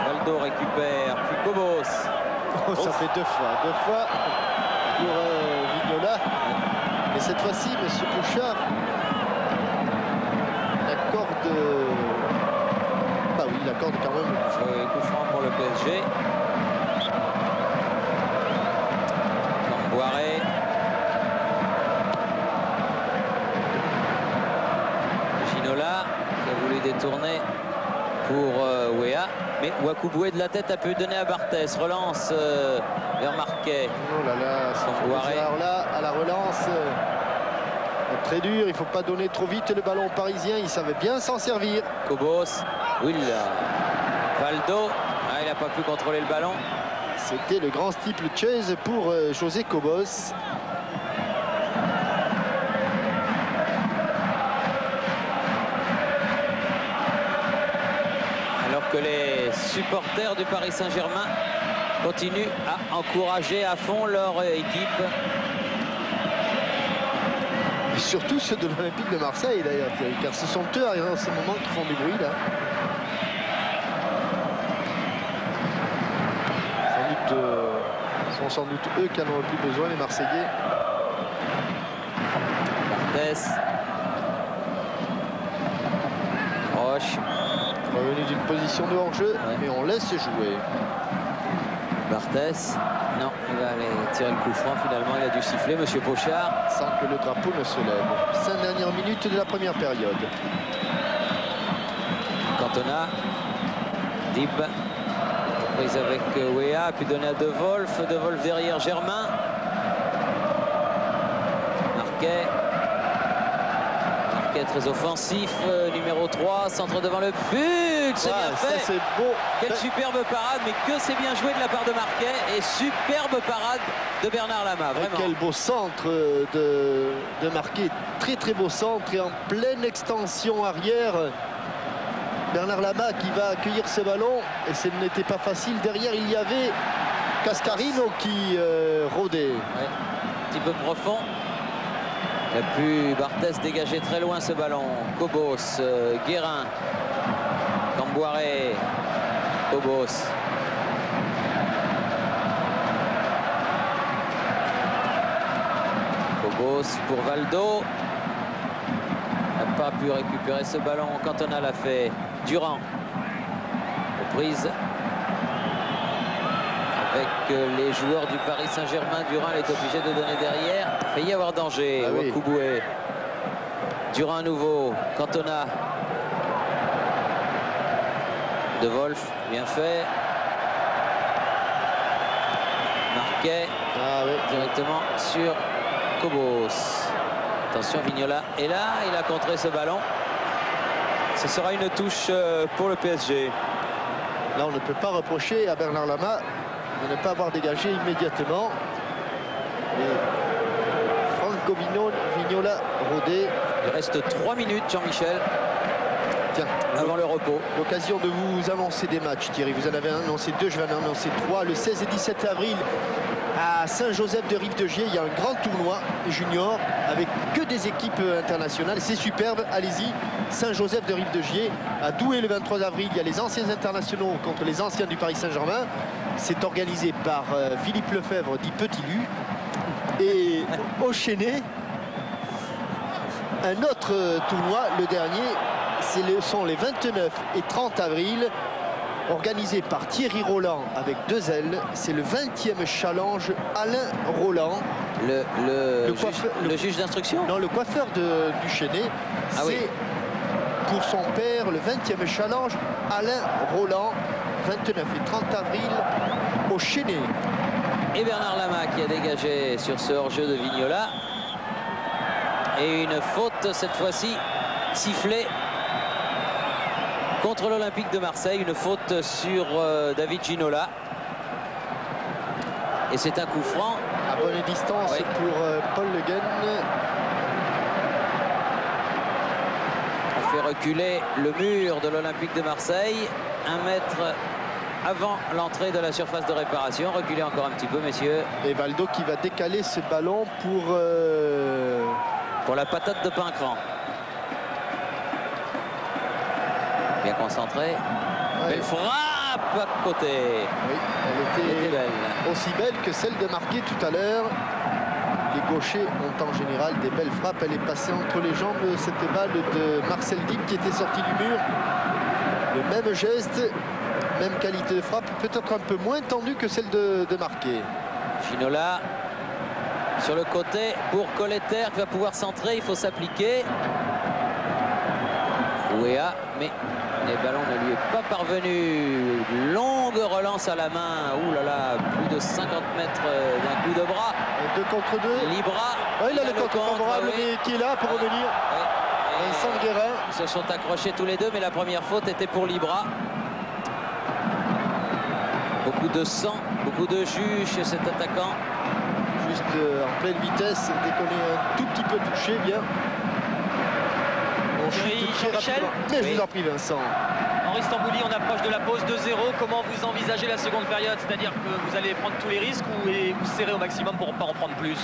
Valdo récupère. Puis Cobos. Oh, ça fait deux fois pour Vignola. Et cette fois-ci, Monsieur l'accorde. Bah oui, il accorde quand même. Coup franc pour le PSG. Camboiré. Ginola qui a voulu détourner pour Weah. Mais Wakouboué de la tête a pu donner à Barthès. Relance vers Marquet. Oh là là, là à la relance. Très dur, il ne faut pas donner trop vite le ballon parisien. Il savait bien s'en servir. Cobos. Willa. Valdo. Ah, il n'a pas pu contrôler le ballon. C'était le grand steeple chase pour José Cobos. Alors que les supporters du Paris Saint-Germain continuent à encourager à fond leur équipe. Et surtout ceux de l'Olympique de Marseille d'ailleurs, car ce sont eux en ce moment qui font du bruit là. Ce sont sans doute eux qui en ont plus besoin, les Marseillais. Barthès. Roche. Revenu d'une position de hors-jeu, mais on laisse jouer. Barthès. Non, il va aller tirer le coup franc. Finalement, il a dû siffler, monsieur Pochard. Sans que le drapeau ne se lève. 5 dernières minutes de la première période. Cantona. Dib. Prise avec Weah, a pu donner à De Wolf. De Wolf derrière Germain. Marquet. Marquet très offensif. Numéro 3, centre devant le but. C'est bien fait. C'est beau. Quelle superbe parade, mais que c'est bien joué de la part de Marquet. Et superbe parade de Bernard Lama, vraiment. Quel beau centre de Marquet. Très très beau centre et en pleine extension arrière. Bernard Lama qui va accueillir ce ballon et ce n'était pas facile. Derrière il y avait Cascarino qui rôdait. Ouais. Un petit peu profond. Il a pu Barthès dégager très loin ce ballon. Cobos, Guérin, Camboiré, Cobos. Cobos pour Valdo. N'a pas pu récupérer ce ballon. Cantona l'a fait. Durand. Reprise. Avec les joueurs du Paris Saint-Germain. Durand est obligé de donner derrière. Il failli y avoir danger. Ah oui. Wakouboué. Durand à nouveau. Cantona. De Wolf. Bien fait. Marquet. Ah oui. Directement sur Cobos. Attention, Vignola est là. Il a contré ce ballon. Ce sera une touche pour le PSG. Là, on ne peut pas reprocher à Bernard Lama de ne pas avoir dégagé immédiatement. Et Franco Vignola rodé. Il reste 3 minutes, Jean-Michel. Tiens, avant le repos. L'occasion de vous annoncer des matchs, Thierry. Vous en avez annoncé 2, je vais en annoncer 3. Le 16 et 17 avril, à Saint-Joseph de Rive-de-Gier, il y a un grand tournoi junior avec que des équipes internationales. C'est superbe, allez-y. Saint-Joseph de Rive-de-Gier. À Douai, le 23 avril, il y a les anciens internationaux contre les anciens du Paris Saint-Germain. C'est organisé par Philippe Lefebvre, dit Petit Lu. Et au Chénet, un autre tournoi, le dernier, sont les 29 et 30 avril, organisé par Thierry Roland avec 2 L. C'est le 20e challenge Alain Roland. Le juge d'instruction? Non, le coiffeur du Chénet. Ah c'est oui. Pour son père le 20e challenge Alain Roland, 29 et 30 avril au Chénet. Et Bernard Lama qui a dégagé sur ce hors-jeu de Vignola. Et une faute cette fois-ci sifflée contre l'Olympique de Marseille. Une faute sur David Ginola. Et c'est un coup franc. À bonne distance pour Paul Le Guen. On fait reculer le mur de l'Olympique de Marseille. 1 mètre avant l'entrée de la surface de réparation. Reculez encore un petit peu, messieurs. Et Valdo qui va décaler ce ballon pour la patate de Pincran. Bien concentré. Ouais. Belle frappe à côté. Oui, elle était belle. Aussi belle que celle de Marquet tout à l'heure. Les gauchers ont en général des belles frappes. Elle est passée entre les jambes, cette balle de Marcel Dib qui était sorti du mur. Le Le même geste, même qualité de frappe, peut-être un peu moins tendue que celle de Marquet. Ginola sur le côté pour Colletter qui va pouvoir centrer, il faut s'appliquer. Ouéa, mais les ballons ne lui est pas parvenu. Longue relance à la main. Ouh là là, plus de 50 mètres d'un coup de bras. 2 contre 2. Libra. Ouais, il a le contre favorable, mais qui est là pour revenir. Vincent Guérin. Ils se sont accrochés tous les deux, mais la première faute était pour Libra. Beaucoup de sang, beaucoup de jus chez cet attaquant. Juste en pleine vitesse, dès qu'on est un tout petit peu touché, bien. On chute très rapidement. Mais je vous en prie, Vincent. Henri Stambouli, on approche de la pause 2-0. Comment vous envisagez la seconde période? C'est-à-dire que vous allez prendre tous les risques ou vous serrez au maximum pour ne pas en prendre plus?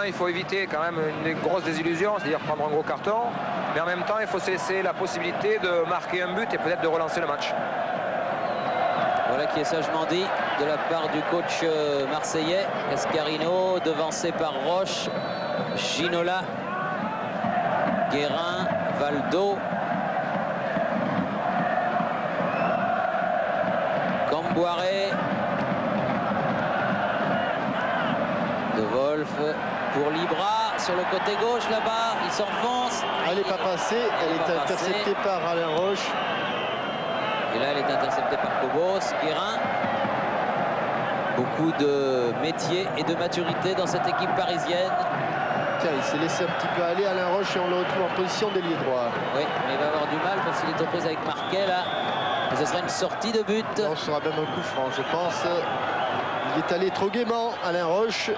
Il faut éviter quand même une grosse désillusion, c'est-à-dire prendre un gros carton. Mais en même temps, il faut se laisser la possibilité de marquer un but et peut-être de relancer le match. Voilà qui est sagement dit de la part du coach marseillais. Cascarino, devancé par Roche, Ginola, Guérin, Valdo, Camboiré, De Wolf pour Libra sur le côté gauche là-bas, il s'enfonce. Elle n'est pas passée, elle est interceptée par Alain Roche. Et là, elle est interceptée par Cobos. Guérin. Beaucoup de métier et de maturité dans cette équipe parisienne. Tiens, il s'est laissé un petit peu aller, Alain Roche, et on le retrouve en position d'ailier droit. Oui, mais il va avoir du mal parce qu'il est aux prises avec Marquet là. Et ce sera une sortie de but. Non, ce sera même un coup franc, je pense. Il est allé trop gaiement, Alain Roche.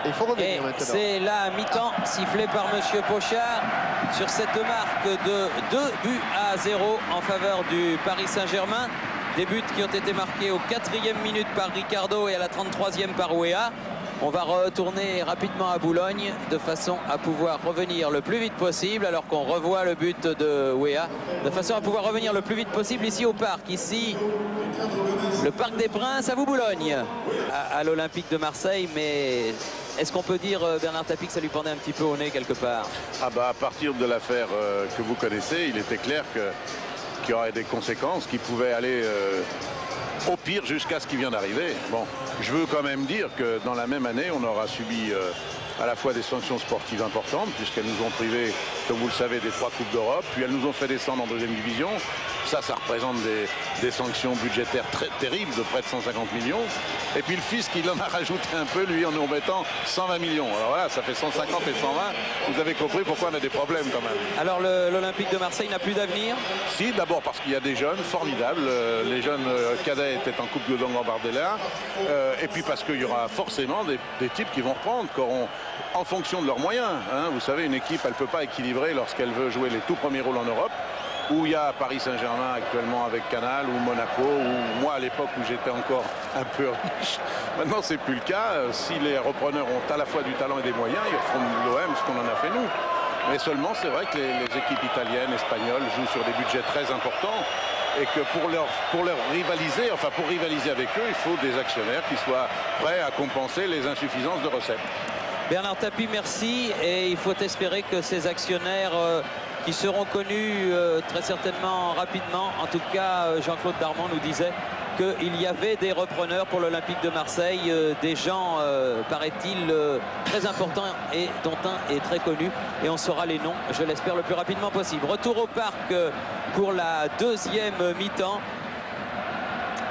Et il faut revenir maintenant. C'est la mi-temps sifflée par Monsieur Pochard sur cette marque de 2-0 en faveur du Paris Saint-Germain. Des buts qui ont été marqués au 4e minute par Ricardo et à la 33e par Ouéa. On va retourner rapidement à Boulogne de façon à pouvoir revenir le plus vite possible alors qu'on revoit le but de Ouéa. De façon à pouvoir revenir le plus vite possible ici au parc. Ici, le Parc des Princes, à vous Boulogne, à l'Olympique de Marseille. Mais est-ce qu'on peut dire, Bernard Tapie, que ça lui pendait un petit peu au nez quelque part? Ah bah à partir de l'affaire que vous connaissez, il était clair qu'il y aurait des conséquences qui pouvaient aller au pire jusqu'à ce qui vient d'arriver. Bon, je veux quand même dire que dans la même année, on aura subi à la fois des sanctions sportives importantes, puisqu'elles nous ont privés, comme vous le savez, des 3 Coupes d'Europe, puis elles nous ont fait descendre en 2e division. Ça représente des sanctions budgétaires très terribles de près de 150 millions. Et puis le fisc, il en a rajouté un peu, lui, en nous remettant 120 millions. Alors voilà, ça fait 150 et 120. Vous avez compris pourquoi on a des problèmes quand même. Alors l'Olympique de Marseille n'a plus d'avenir? Si, d'abord parce qu'il y a des jeunes formidables. Les jeunes cadets étaient en Coupe de Gambardella. Et puis parce qu'il y aura forcément des types qui vont reprendre, qui auront, en fonction de leurs moyens. Hein. Vous savez, une équipe, elle ne peut pas équilibrer lorsqu'elle veut jouer les tout premiers rôles en Europe. Où il y a Paris Saint-Germain actuellement avec Canal, ou Monaco, ou moi à l'époque où j'étais encore un peu riche. Maintenant, c'est plus le cas. Si les repreneurs ont à la fois du talent et des moyens, ils feront de l'OM ce qu'on en a fait nous. Mais seulement, c'est vrai que les équipes italiennes, espagnoles jouent sur des budgets très importants et que pour leur rivaliser, enfin pour rivaliser avec eux, il faut des actionnaires qui soient prêts à compenser les insuffisances de recettes. Bernard Tapie, merci. Et il faut espérer que ces actionnaires qui seront connus très certainement rapidement. En tout cas, Jean-Claude Darmon nous disait qu'il y avait des repreneurs pour l'Olympique de Marseille, des gens, paraît-il, très importants et dont un est très connu. Et on saura les noms, je l'espère, le plus rapidement possible. Retour au parc pour la 2e mi-temps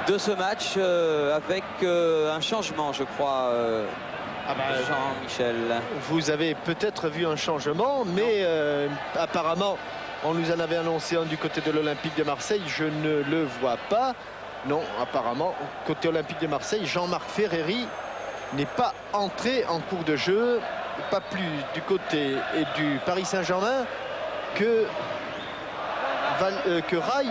de ce match avec un changement, je crois. Jean-Michel. Vous avez peut-être vu un changement, mais apparemment, on nous en avait annoncé un du côté de l'Olympique de Marseille. Je ne le vois pas. Non, apparemment, côté Olympique de Marseille, Jean-Marc Ferreri n'est pas entré en cours de jeu. Pas plus du côté du Paris Saint-Germain que Rai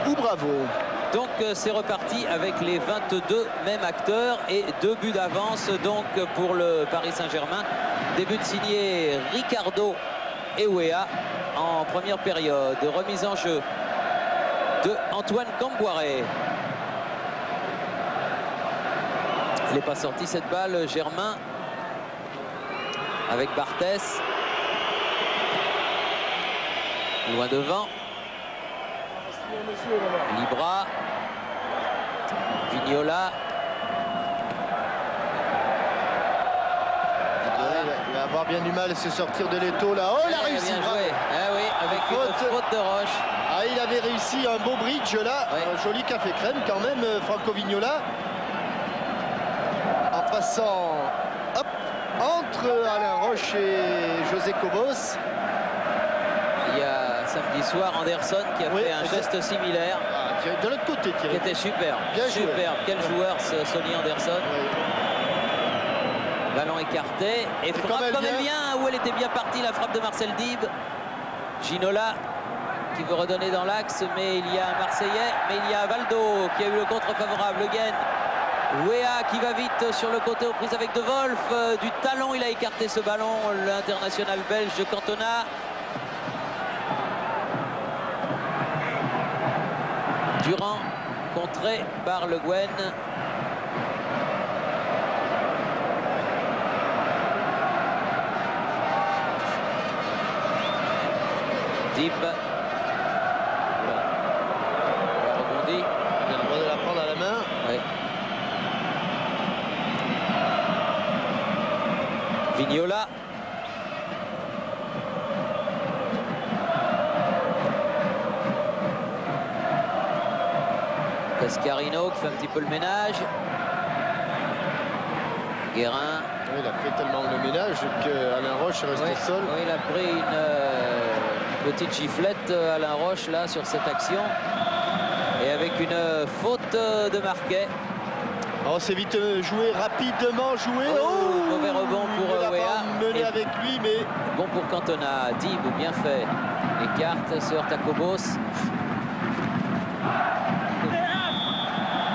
ou Bravo. Donc c'est reparti avec les 22 mêmes acteurs et 2 buts d'avance donc pour le Paris Saint-Germain. Des buts signés Ricardo et Ouéa en première période. Remise en jeu de Antoine Camboiré. Il n'est pas sorti cette balle, Germain avec Barthès. Loin devant. Libra. Vignola. Il va avoir bien du mal à se sortir de l'étau là. Oh, il a réussi. Bien joué. Ah oui, avec une faute de Roche. Ah, il avait réussi un beau bridge là. Oui. Un joli café crème quand même, Franco Vignola. En passant hop, entre Alain Roche et José Cobos. Il y a samedi soir Anderson qui a fait un geste similaire. Ah, de l'autre côté, qui était superbe. Bien superbe. Quel joueur ce Sonny Anderson. Oui. Ballon écarté et frappe quand même bien où elle était bien partie, la frappe de Marcel Dib. Ginola qui veut redonner dans l'axe, mais il y a un Marseillais, mais il y a Valdo qui a eu le contre favorable. Le Guen. Wea qui va vite sur le côté aux prises avec De Wolf. Du talon, il a écarté ce ballon, l'international belge de Cantona. Durand contré par Le Guen. Dib. Rebondi. Il a le droit de la prendre à la main. Oui. Vignola. Cascarino qui fait un petit peu le ménage. Guérin. Oui, il a fait tellement le ménage qu'Alain Roche est resté seul. Oui, il a pris une petite giflette, Alain Roche, là, sur cette action. Et avec une faute de Marquet. Oh, c'est vite joué, rapidement joué. Oh, mauvais rebond pour Wea. Mené avec lui, mais bon pour Cantona. Dib, bien fait. Écarte, se heurte à Cobos.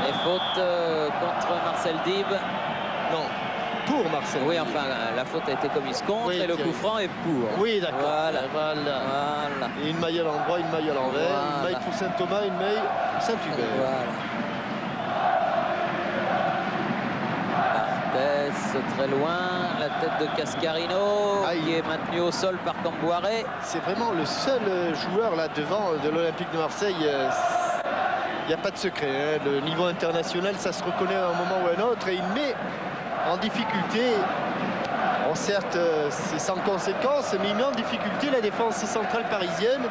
Et faute contre Marcel Dib. non, pour Marcel. Oui, enfin, la faute a été commise contre, oui, et le coup franc est pour. Oui, d'accord. Voilà. Et une maille à l'endroit, une maille à l'envers. Voilà. Une maille pour Saint-Thomas, une maille pour Saint-Hubert. Voilà. Barthès, très loin. La tête de Cascarino, qui est maintenu au sol par Camboiré. C'est vraiment le seul joueur là devant de l'Olympique de Marseille. Il n'y a pas de secret. Hein. Le niveau international, ça se reconnaît à un moment ou à un autre. Et il met en difficulté, bon, certes, c'est sans conséquence, mais il met en difficulté la défense centrale parisienne,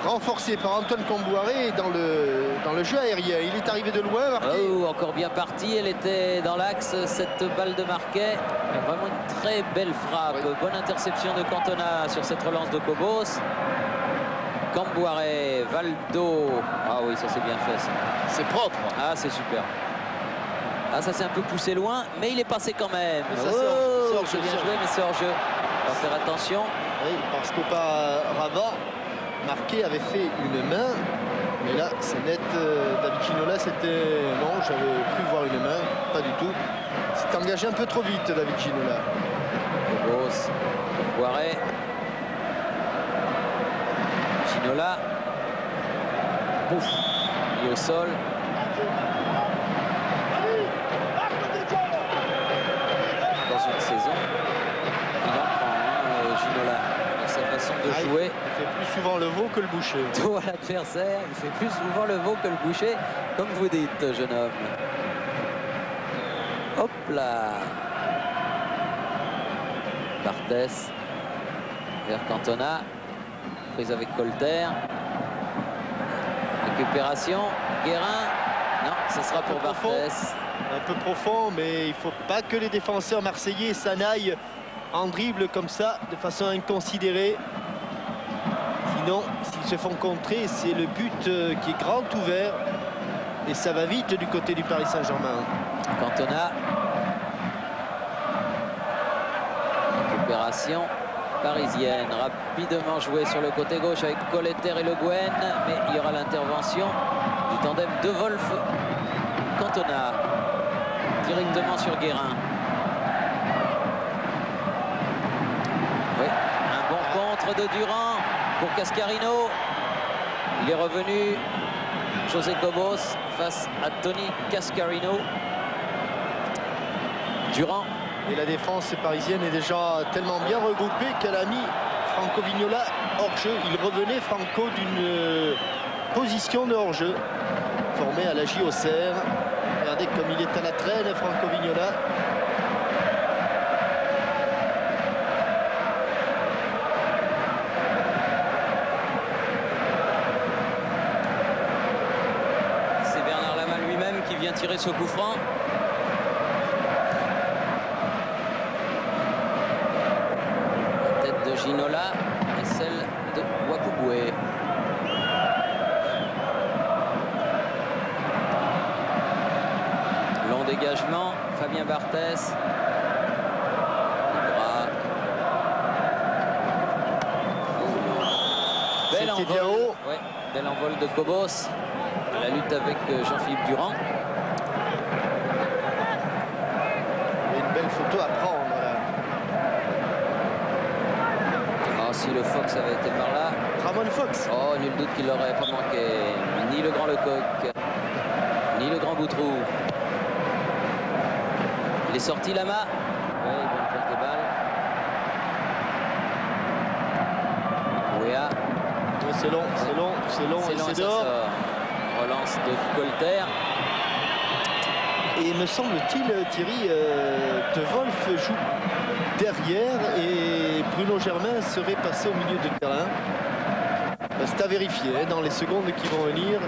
renforcée par Antoine Camboiré dans le jeu aérien. Il est arrivé de loin. Oh, encore bien parti. Elle était dans l'axe, cette balle de Marquet. Vraiment une très belle frappe. Oui. Bonne interception de Cantona sur cette relance de Cobos. Camboiré, Valdo. Ah oui, ça c'est bien fait ça. C'est propre. Ah, c'est super. Ah, ça s'est un peu poussé loin, mais il est passé quand même. Mais ça, c'est bien joué, mais c'est hors jeu. On va faire attention. Oui, parce que auparavant, Marquet avait fait une main, mais là, c'est net. David Ginola, c'était... Non, j'avais cru voir une main, pas du tout. C'est engagé un peu trop vite, David Ginola. Cobos, Camboiré. Ginola. Pouf, il est au sol. Dans une saison, il en prend, Ginola, dans sa façon de jouer. Il fait plus souvent le veau que le boucher. Tout à l'adversaire, il fait plus souvent le veau que le boucher, comme vous dites, jeune homme. Hop là. Barthès vers Cantona. Prise avec Colter. Récupération. Guérin. Non, ce sera pour Barthès. Un peu profond, mais il ne faut pas que les défenseurs marseillais s'en aillent en dribble comme ça, de façon inconsidérée. Sinon, s'ils se font contrer, c'est le but qui est grand ouvert. Et ça va vite du côté du Paris Saint-Germain. Cantona. Récupération parisienne, rapidement jouée sur le côté gauche avec Colletter et Le Guen, mais il y aura l'intervention du tandem De Wolf. Cantona directement sur Guérin. Oui, un bon contre de Durand pour Cascarino. Il est revenu, José Cobos face à Tony Cascarino. Durand. Et la défense parisienne est déjà tellement bien regroupée qu'elle a mis Franco Vignola hors jeu. Il revenait, Franco, position de hors-jeu formée à la JOCR. Regardez comme il est à la traîne, Franco Vignola. C'est Bernard Lama lui-même qui vient tirer ce coup franc. La tête de Ginola et celle de Wakubwe. Long dégagement, Fabien Barthès. Bel envol, bien haut. ouais, bel envol de Cobos. La lutte avec Jean-Philippe Durand. Et une belle photo à prendre là. Ah, si le Fox avait été par là. Ramon Fox. Oh, nul doute qu'il n'aurait pas manqué. Ni le grand Lecoq, ni le grand Boutroux. Il est sorti Lama. Oui, bonne prise de balle. Ouéa. C'est long, c'est long, c'est long, C'est et long et c'est ça dehors. sort. Relance de Colter. Et me semble-t-il, Thierry, De Wolf joue derrière et Bruno Germain serait passé au milieu de terrain. C'est à vérifier hein, dans les secondes qui vont venir.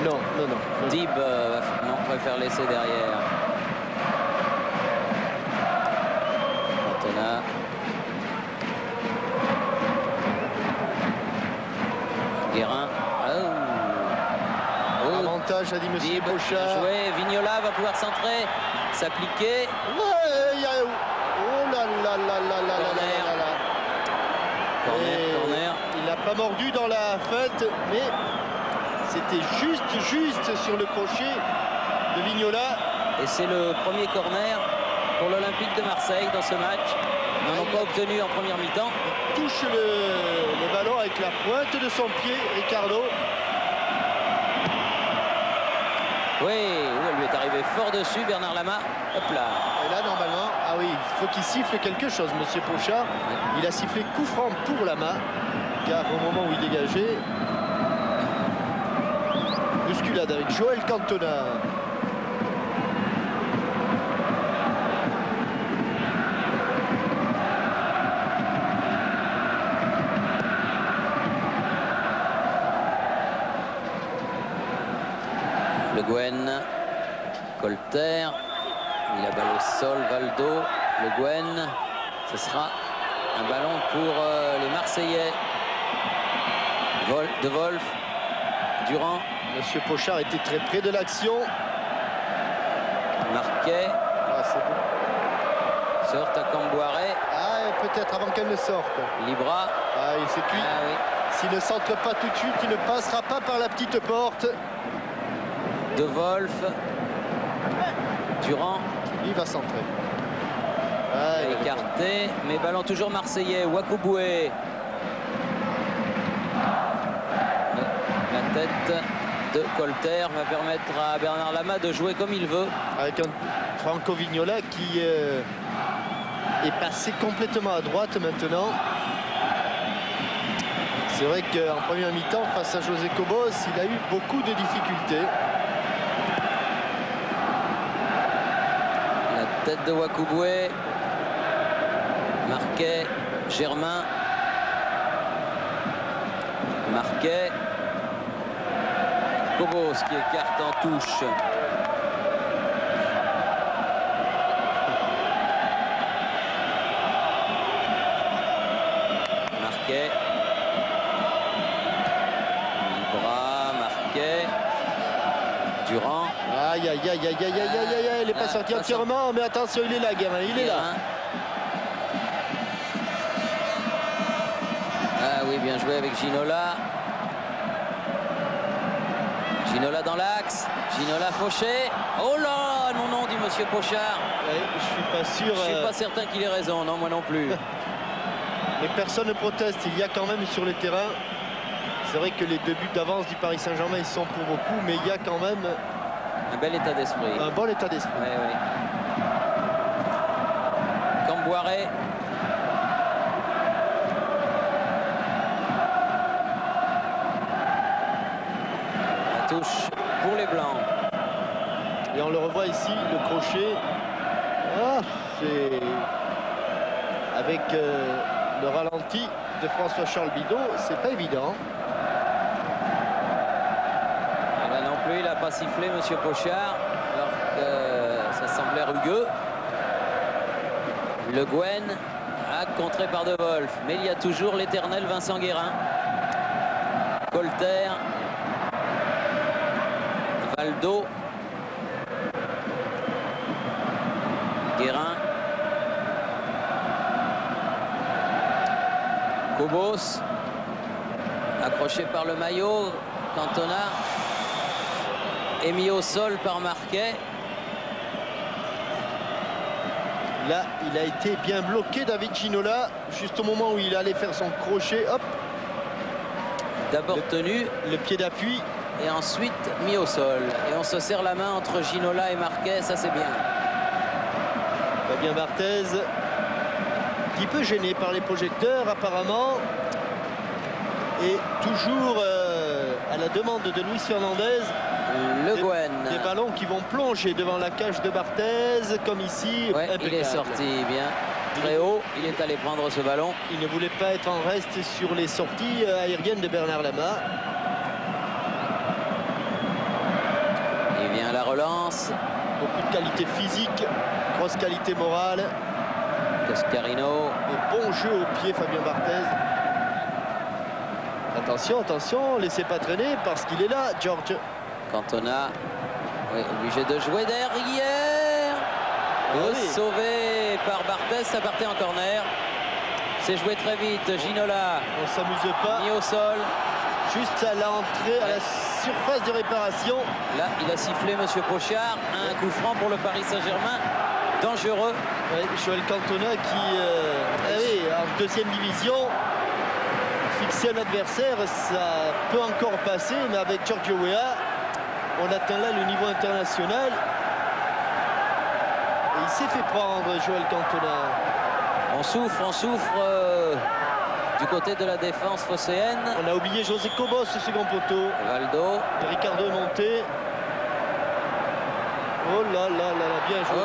Non, non, non. non. Dib non, préfère laisser derrière. Cantona. Guérin. Avantage, a dit Monsieur Dib, Pochard. joué. Vignola va pouvoir centrer, s'appliquer. Ouais, il y a... Oh là là là là là là là là là. Corner, Et corner. il n'a pas mordu dans la feinte, mais c'était juste sur le crochet de Vignola. Et c'est le premier corner pour l'Olympique de Marseille dans ce match. Ils n'en ont pas obtenu en première mi-temps. Il touche le ballon avec la pointe de son pied, Ricardo. Oui, elle lui est arrivée fort dessus, Bernard Lama. Hop là. Et là, normalement, ah oui, il faut qu'il siffle quelque chose, Monsieur Pochard. Il a sifflé coup franc pour Lama, car au moment où il dégageait, bousculade avec Joël Cantona. Le Guen, Colter, il a balle au sol, Valdo, Le Guen, ce sera un ballon pour les Marseillais. De Wolf, Durand, Monsieur Pochard était très près de l'action. Marquet, Ah, c'est bon. sort à Camboiré, Ah, et peut-être avant qu'elle ne sorte. Libra. Ah, il s'est cuit. Ah oui. S'il ne centre pas tout de suite, il ne passera pas par la petite porte. De Wolf, Durand, Il va centrer. Ah, il a écarté, mais ballon toujours marseillais. Wakubwe. La tête de Colter va permettre à Bernard Lama de jouer comme il veut. avec un Franco Vignola qui est passé complètement à droite maintenant. C'est vrai qu'en première mi-temps, face à José Cobos, il a eu beaucoup de difficultés. La tête de Wakubwe. Marquet, Germain. Marquet. Cobos qui écarte en touche. Marquet. Libra, Marquet. Durand. Aïe, aïe, aïe, aïe, aïe, aïe, aïe, aïe, il n'est pas sorti pas entièrement, mais attention, il est là, Guérin, il est là. Guérin. Ah oui, bien joué avec Ginola. Ginola dans l'axe. Ginola fauché. Oh là, non, non, dit Monsieur Pochard. Ouais, je suis pas sûr. Je suis pas certain qu'il ait raison, non, moi non plus. Mais personne ne proteste. Il y a quand même sur le terrain. C'est vrai que les 2 buts d'avance du Paris Saint-Germain, ils sont pour beaucoup, mais il y a quand même Un bel état d'esprit. un bon état d'esprit. Oui, oui. Camboiré. touche pour les Blancs. Et on le revoit ici, le crochet. Ah, c'est avec le ralenti de François-Charles Bidot, c'est pas évident. Et là non plus, il n'a pas sifflé Monsieur Pochard, alors que ça semblait rugueux. Le Guen a contré par De Wolf, mais il y a toujours l'éternel Vincent Guérin. Colter, Valdo, Guérin, Cobos, accroché par le maillot, Cantona est mis au sol par Marquet. Là, il a été bien bloqué, David Ginola, juste au moment où il allait faire son crochet. Hop, D'abord tenu le pied d'appui. et ensuite mis au sol. Et on se serre la main entre Ginola et Marquet, ça c'est bien. Fabien Barthez, un petit peu gêné par les projecteurs apparemment. Et toujours à la demande de Luis Fernandez. Le Guen. Des ballons qui vont plonger devant la cage de Barthez, comme ici. Ouais, il est sorti bien. Très haut, il est allé prendre ce ballon. Il ne voulait pas être en reste sur les sorties aériennes de Bernard Lama. Il vient à la relance. Beaucoup de qualité physique, grosse qualité morale. Cascarino. Et bon jeu au pied, Fabien Barthez. Attention, attention, laissez pas traîner parce qu'il est là, George. Cantona, oui, obligé de jouer derrière. Oui. Sauvé par Barthez, ça partait en corner. C'est joué très vite. Ginola On s'amuse pas. mis au sol. Juste à l'entrée, à la surface de réparation. Là, il a sifflé Monsieur Pochard. Un coup franc pour le Paris Saint-Germain. Dangereux. Ouais, Joël Cantona qui, en deuxième division, fixer un adversaire, ça peut encore passer, mais avec Giorgio Weah, on atteint là le niveau international. Et il s'est fait prendre, Joël Cantona. On souffre du côté de la défense phocéenne. On a oublié José Cobos, ce second poteau. Valdo. Et Ricardo est monté. Oh là là là là, bien joué.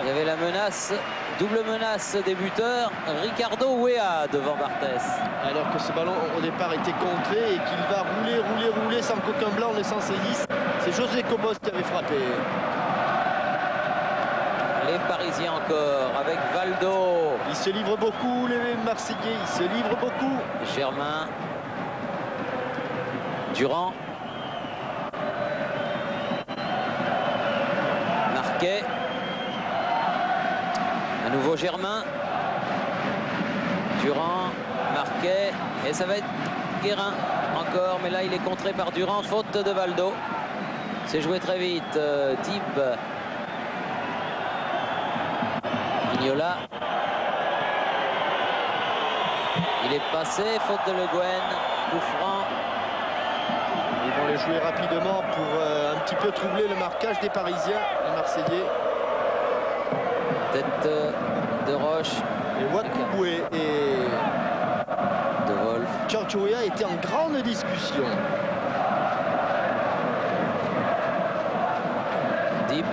Il y avait la menace, double menace des buteurs. Ricardo Weah devant Barthez. Alors que ce ballon au départ était contré et qu'il va rouler sans qu'aucun blanc ne s'en saisisse. C'est José Cobos qui avait frappé. Les Parisiens encore avec Valdo. Ils se livrent beaucoup, les Marseillais, ils se livrent beaucoup. Germain. Durand. Marquet. À nouveau Germain. Durand. Marquet. Et ça va être Guérin encore. Mais là, il est contré par Durand. Faute de Valdo. C'est joué très vite. Dib. Vignola. Il est passé. Faute de Le Guen. Coup franc. Ils vont les jouer rapidement pour un petit peu troubler le marquage des Parisiens, les Marseillais. Tête de Roche. Et Wakouboué et De Wolf. Giorgio Weah étaient en grande discussion. Dib.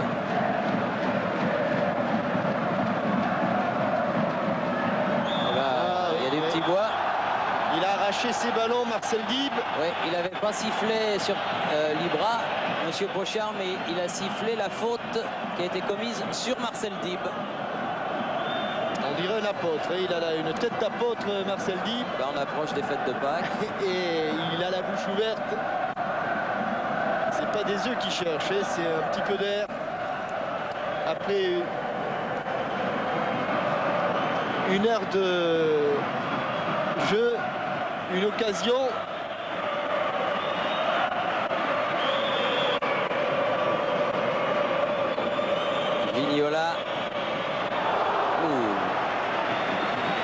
Il y a du petit bois. Il a arraché ses ballons, Marcel Dib. Oui, il n'avait pas sifflé sur Libra, Monsieur Pochard, mais il a sifflé la faute qui a été commise sur Marcel Dib. On dirait un apôtre. Il a là une tête d'apôtre, Marcel Dib. Là, on approche des fêtes de Pâques. Et il a la bouche ouverte. C'est pas des œufs qu'il cherche, c'est un petit peu d'air. Après une heure de jeu, une occasion. Vignola.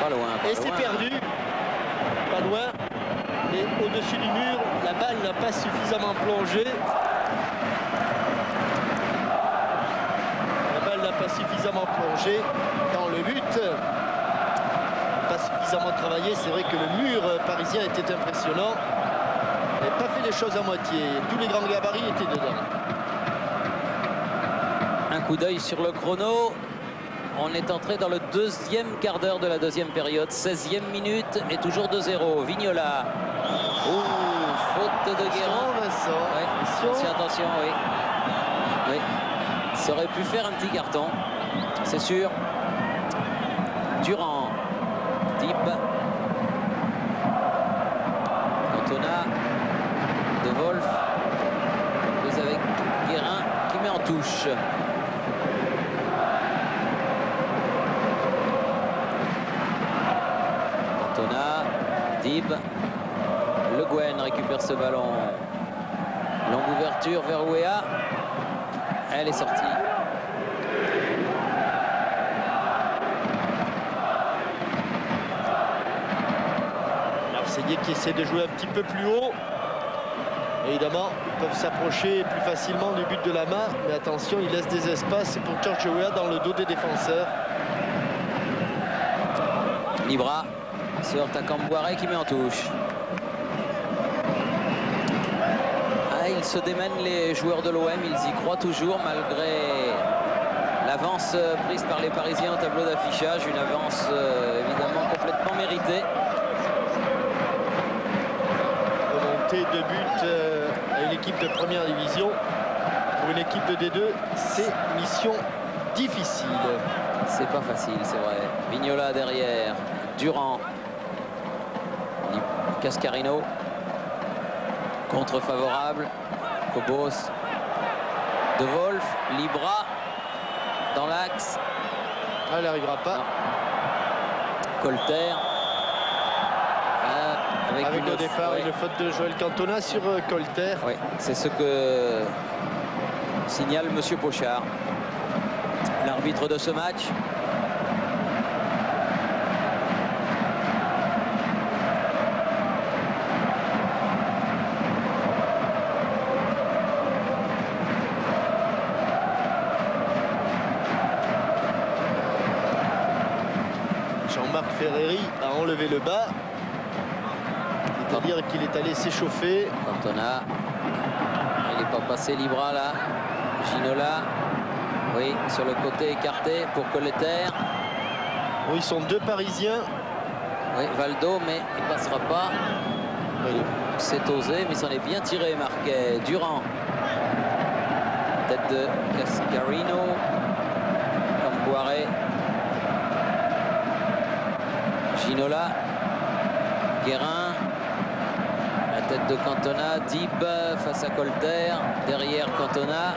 Pas loin. Et c'est perdu. Pas loin. Mais au-dessus du mur, la balle n'a pas suffisamment plongé. La balle n'a pas suffisamment plongé dans le but. Pas suffisamment travaillé. C'est vrai que le mur parisien était impressionnant. n'avait pas fait les choses à moitié. Tous les grands gabarits étaient dedans. Un coup d'œil sur le chrono. On est entré dans le deuxième quart d'heure de la deuxième période. 16e minute et toujours 2-0. Vignola. Oh, faute de Guérin. Vincent. Ouais. Attention, oui. Oui. Ça aurait pu faire un petit carton. C'est sûr. Durand. Dib. Cantona. De Wolf. Prise avec Guérin qui met en touche. Cantona. Dib. Le Guen récupère ce ballon. Longue ouverture vers Ouéa. Elle est sortie. Marseillais qui essaie de jouer un petit peu plus haut. Évidemment, ils peuvent s'approcher plus facilement du but de la main. Mais attention, il laisse des espaces pour George Weah dans le dos des défenseurs. Libra se heurte à Camboire qui met en touche. Ils se démènent les joueurs de l'OM, ils y croient toujours malgré l'avance prise par les Parisiens au tableau d'affichage, une avance évidemment complètement méritée. Remonter de but à une équipe de première division, pour une équipe de D2, c'est mission difficile. C'est pas facile, c'est vrai. Vignola derrière, Durand, Cascarino, contre favorable. Cobos, De Wolf, Libra dans l'axe. Elle n'arrivera pas. Non. Colter. Avec au départ une faute de Joël Cantona sur Colter. Oui, c'est ce que signale Monsieur Pochard, l'arbitre de ce match. Ferreri a enlevé le bas, c'est-à-dire qu'il est allé s'échauffer. Cantona, il n'est pas passé Libra là. Ginola, oui, sur le côté écarté pour Colter. Oui, ils sont deux Parisiens. Oui, Valdo, mais il ne passera pas. Oui. C'est osé, mais il s'en est bien tiré, Marquet. Durand, tête de Cascarino, Camboire. Ginola, Guérin, la tête de Cantona, Dib face à Colter, derrière Cantona,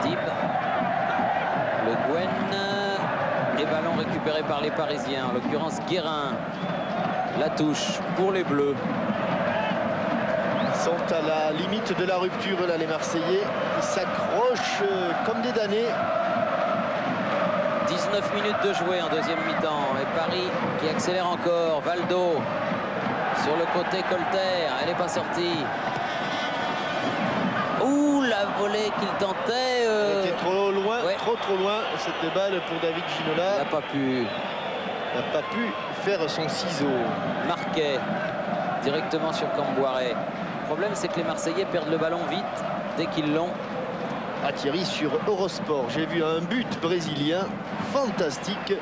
Dib, Le Guen, et ballon récupéré par les Parisiens, en l'occurrence Guérin, la touche pour les Bleus. Ils sont à la limite de la rupture là, les Marseillais, ils s'accrochent comme des damnés. 19 minutes de jouer en deuxième mi-temps et Paris qui accélère encore. Valdo sur le côté Colter, elle n'est pas sortie. Ouh, la volée qu'il tentait. Elle était trop loin, ouais. trop loin cette balle pour David Ginola. Il n'a pas pu. Il n'a pas pu faire son ciseau. Marquet directement sur Camboire. Le problème c'est que les Marseillais perdent le ballon vite dès qu'ils l'ont. À Thierry sur Eurosport, j'ai vu un but brésilien fantastique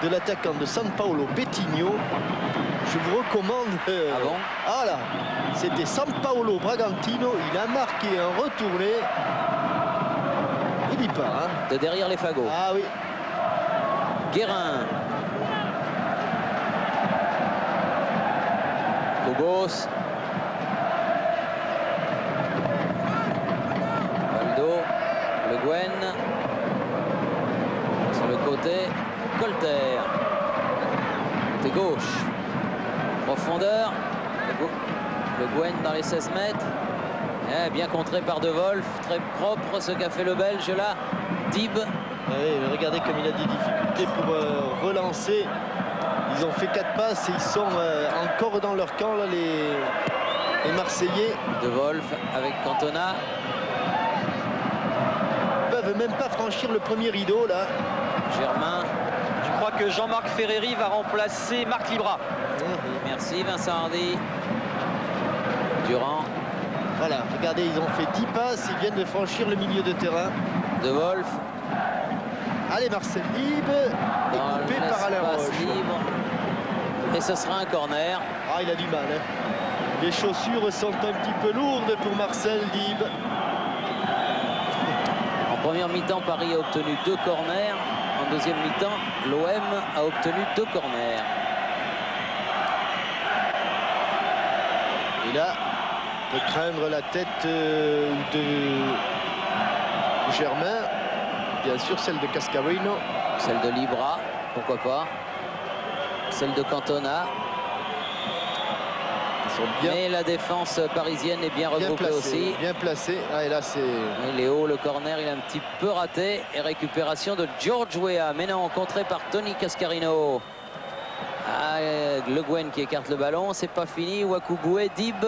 de l'attaquant de São Paulo, Betinho. Je vous recommande. Ah bon? Ah là, c'était São Paulo Bragantino. Il a marqué un retourné. Il dit pas. Hein. De derrière les fagots. Ah oui. Guérin. Cobos. Le Guen sur le côté, Colter côté gauche, profondeur, le Guen dans les 16 mètres, bien contré par De Wolf, très propre ce qu'a fait le Belge là. Dib, oui, regardez comme il a des difficultés pour relancer. Ils ont fait 4 passes et ils sont encore dans leur camp là, les Marseillais. De Wolf avec Cantona. Ils peuvent même pas franchir le premier rideau là. Germain. Je crois crois que Jean-Marc Ferreri va remplacer Marc Libra. Merci Vincent Hardy. Durand. Voilà, regardez, ils ont fait 10 passes, ils viennent de franchir le milieu de terrain. De Wolf. Allez, Marcel Dib, est coupé par Alain Roche. Libre. Et ce sera un corner. Ah, il a du mal. Hein. Les chaussures sont un petit peu lourdes pour Marcel Dib. En première mi-temps, Paris a obtenu 2 corners. En deuxième mi-temps, l'OM a obtenu 2 corners. Et là, on peut craindre la tête de Germain. Bien sûr, celle de Cascarino. Celle de Libra, pourquoi pas. Celle de Cantona. Ils sont bien, mais la défense parisienne est bien regroupée aussi. Bien placée. Ah, et là, c'est... Léo, le corner, il a un petit peu raté. Et récupération de George Weah. Mais non, contré par Tony Cascarino. Ah, Le Guen qui écarte le ballon. C'est pas fini. Wakuboué, Dib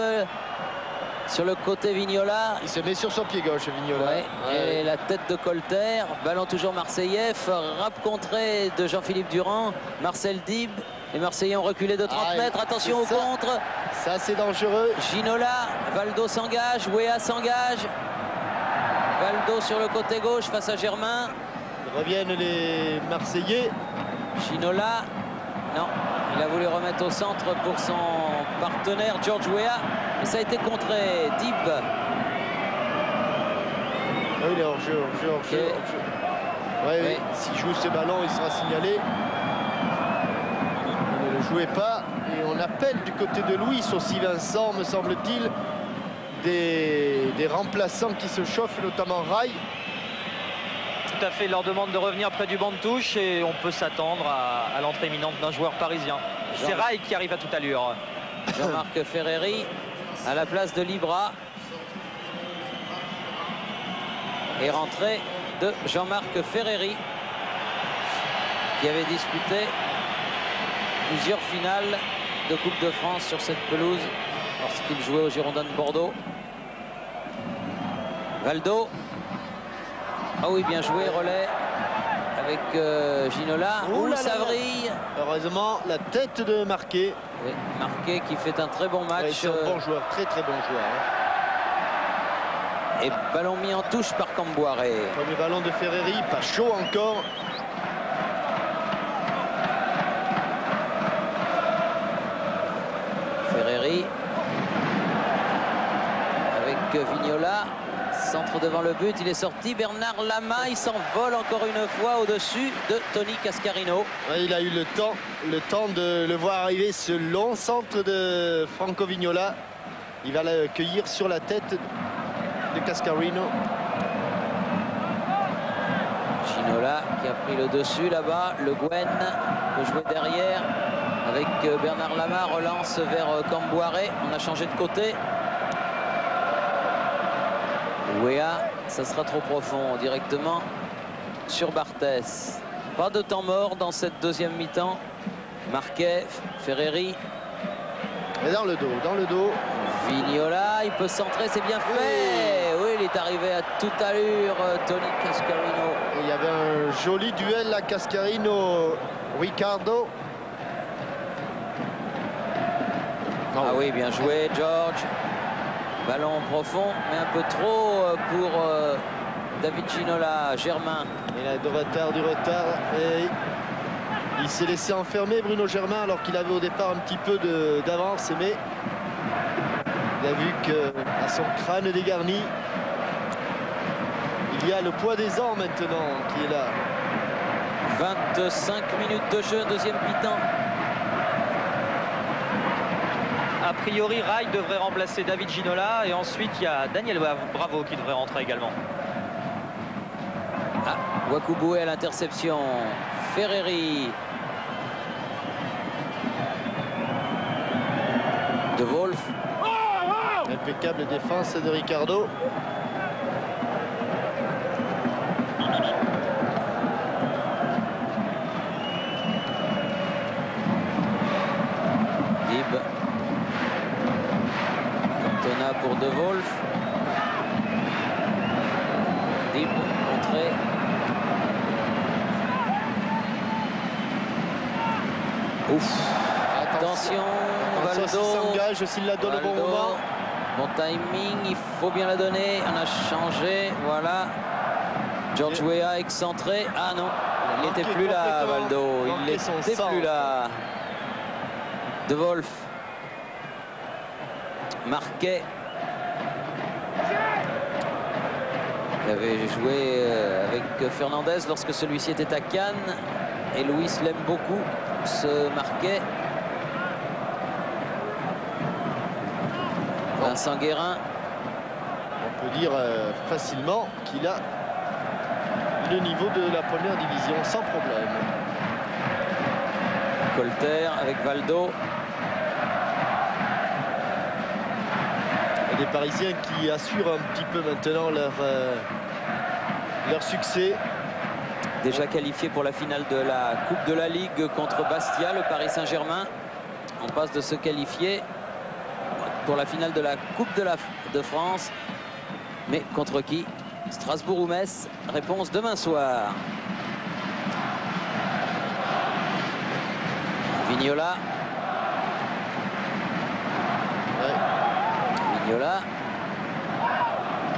sur le côté Vignola. Il se met sur son pied gauche, Vignola. Ouais. Et la tête de Colter. Ballon toujours marseillais. Rap contré de Jean-Philippe Durand. Marcel Dib. Les Marseillais ont reculé de 30 mètres. Attention au contre. Ça, c'est dangereux. Ginola. Valdo s'engage. Weah s'engage. Valdo sur le côté gauche face à Germain. Reviennent les Marseillais. Ginola. Non. Il a voulu remettre au centre pour son partenaire George Weah. Mais ça a été contré. Dib. Oui, il est hors jeu, hors jeu, hors jeu. Ouais, oui. S'il joue ce ballon, il sera signalé. Il ne le jouait pas. Et on appelle du côté de Louis aussi, Vincent, me semble-t-il, des remplaçants qui se chauffent, notamment Rai. Tout à fait, il leur demande de revenir près du banc de touche et on peut s'attendre à l'entrée imminente d'un joueur parisien. C'est Rai qui arrive à toute allure. Jean-Marc Ferreri à la place de Libra. Et rentrée de Jean-Marc Ferreri qui avait disputé plusieurs finales de Coupe de France sur cette pelouse lorsqu'il jouait au Girondins de Bordeaux. Valdo. Ah oui, bien joué, relais avec Ginola. Ouh, ça vrille. Heureusement, la tête de Marquet. Oui, Marquet qui fait un très bon match. Ouais, c'est un bon joueur, très très bon joueur. Hein. Et ballon mis en touche par Camboiré. Premier ballon de Ferreri, pas chaud encore. Ferreri avec Vignola. Centre devant le but, il est sorti. Bernard Lama, il s'envole encore une fois au-dessus de Tony Cascarino. Ouais, il a eu le temps de le voir arriver, ce long centre de Franco Vignola. Il va le cueillir sur la tête de Cascarino. Ginola qui a pris le dessus là-bas. Le Guen peut jouer derrière avec Bernard Lama. Relance vers Camboiré. On a changé de côté. Weah, ça sera trop profond directement sur Barthès. Pas de temps mort dans cette deuxième mi-temps. Marquet, Ferreri. Et dans le dos. Vignola, il peut centrer, c'est bien fait. Oui, il est arrivé à toute allure, Tony Cascarino. Et il y avait un joli duel là, Cascarino-Ricardo. Ah oui, bien joué, George. Ballon profond, mais un peu trop pour David Ginola. Germain. Il a du retard. Et il s'est laissé enfermer, Bruno Germain, alors qu'il avait au départ un petit peu d'avance. Mais il a vu qu'à son crâne dégarni, il y a le poids des ans maintenant qui est là. 25 minutes de jeu, deuxième mi-temps. A priori, Rai devrait remplacer David Ginola et ensuite il y a Daniel Bravo qui devrait rentrer également. Ah, Wakuboué à l'interception. Ferreri. De Wolf. Impeccable défense de Ricardo. Dib. Cantona pour De Wolf. Dib, entrée. Ouf. Attention, Valdo. S'il s'engage, s'il la donne au bon moment. Bon timing, il faut bien la donner. On a changé, voilà. George Weah excentré. Ah non, il n'était plus là, Valdo. Il n'était plus là. De Wolf. Marquet. Il avait joué avec Fernandez lorsque celui-ci était à Cannes. Et Louis l'aime beaucoup, ce Marquet. Vincent Guérin. On peut dire facilement qu'il a le niveau de la première division sans problème. Colter avec Valdo. Les Parisiens qui assurent un petit peu maintenant leur succès. Déjà qualifié pour la finale de la Coupe de la Ligue contre Bastia, le Paris Saint-Germain. On passe de se qualifier pour la finale de la Coupe de France. Mais contre qui? Strasbourg ou Metz? Réponse demain soir. Vignola. Vignola.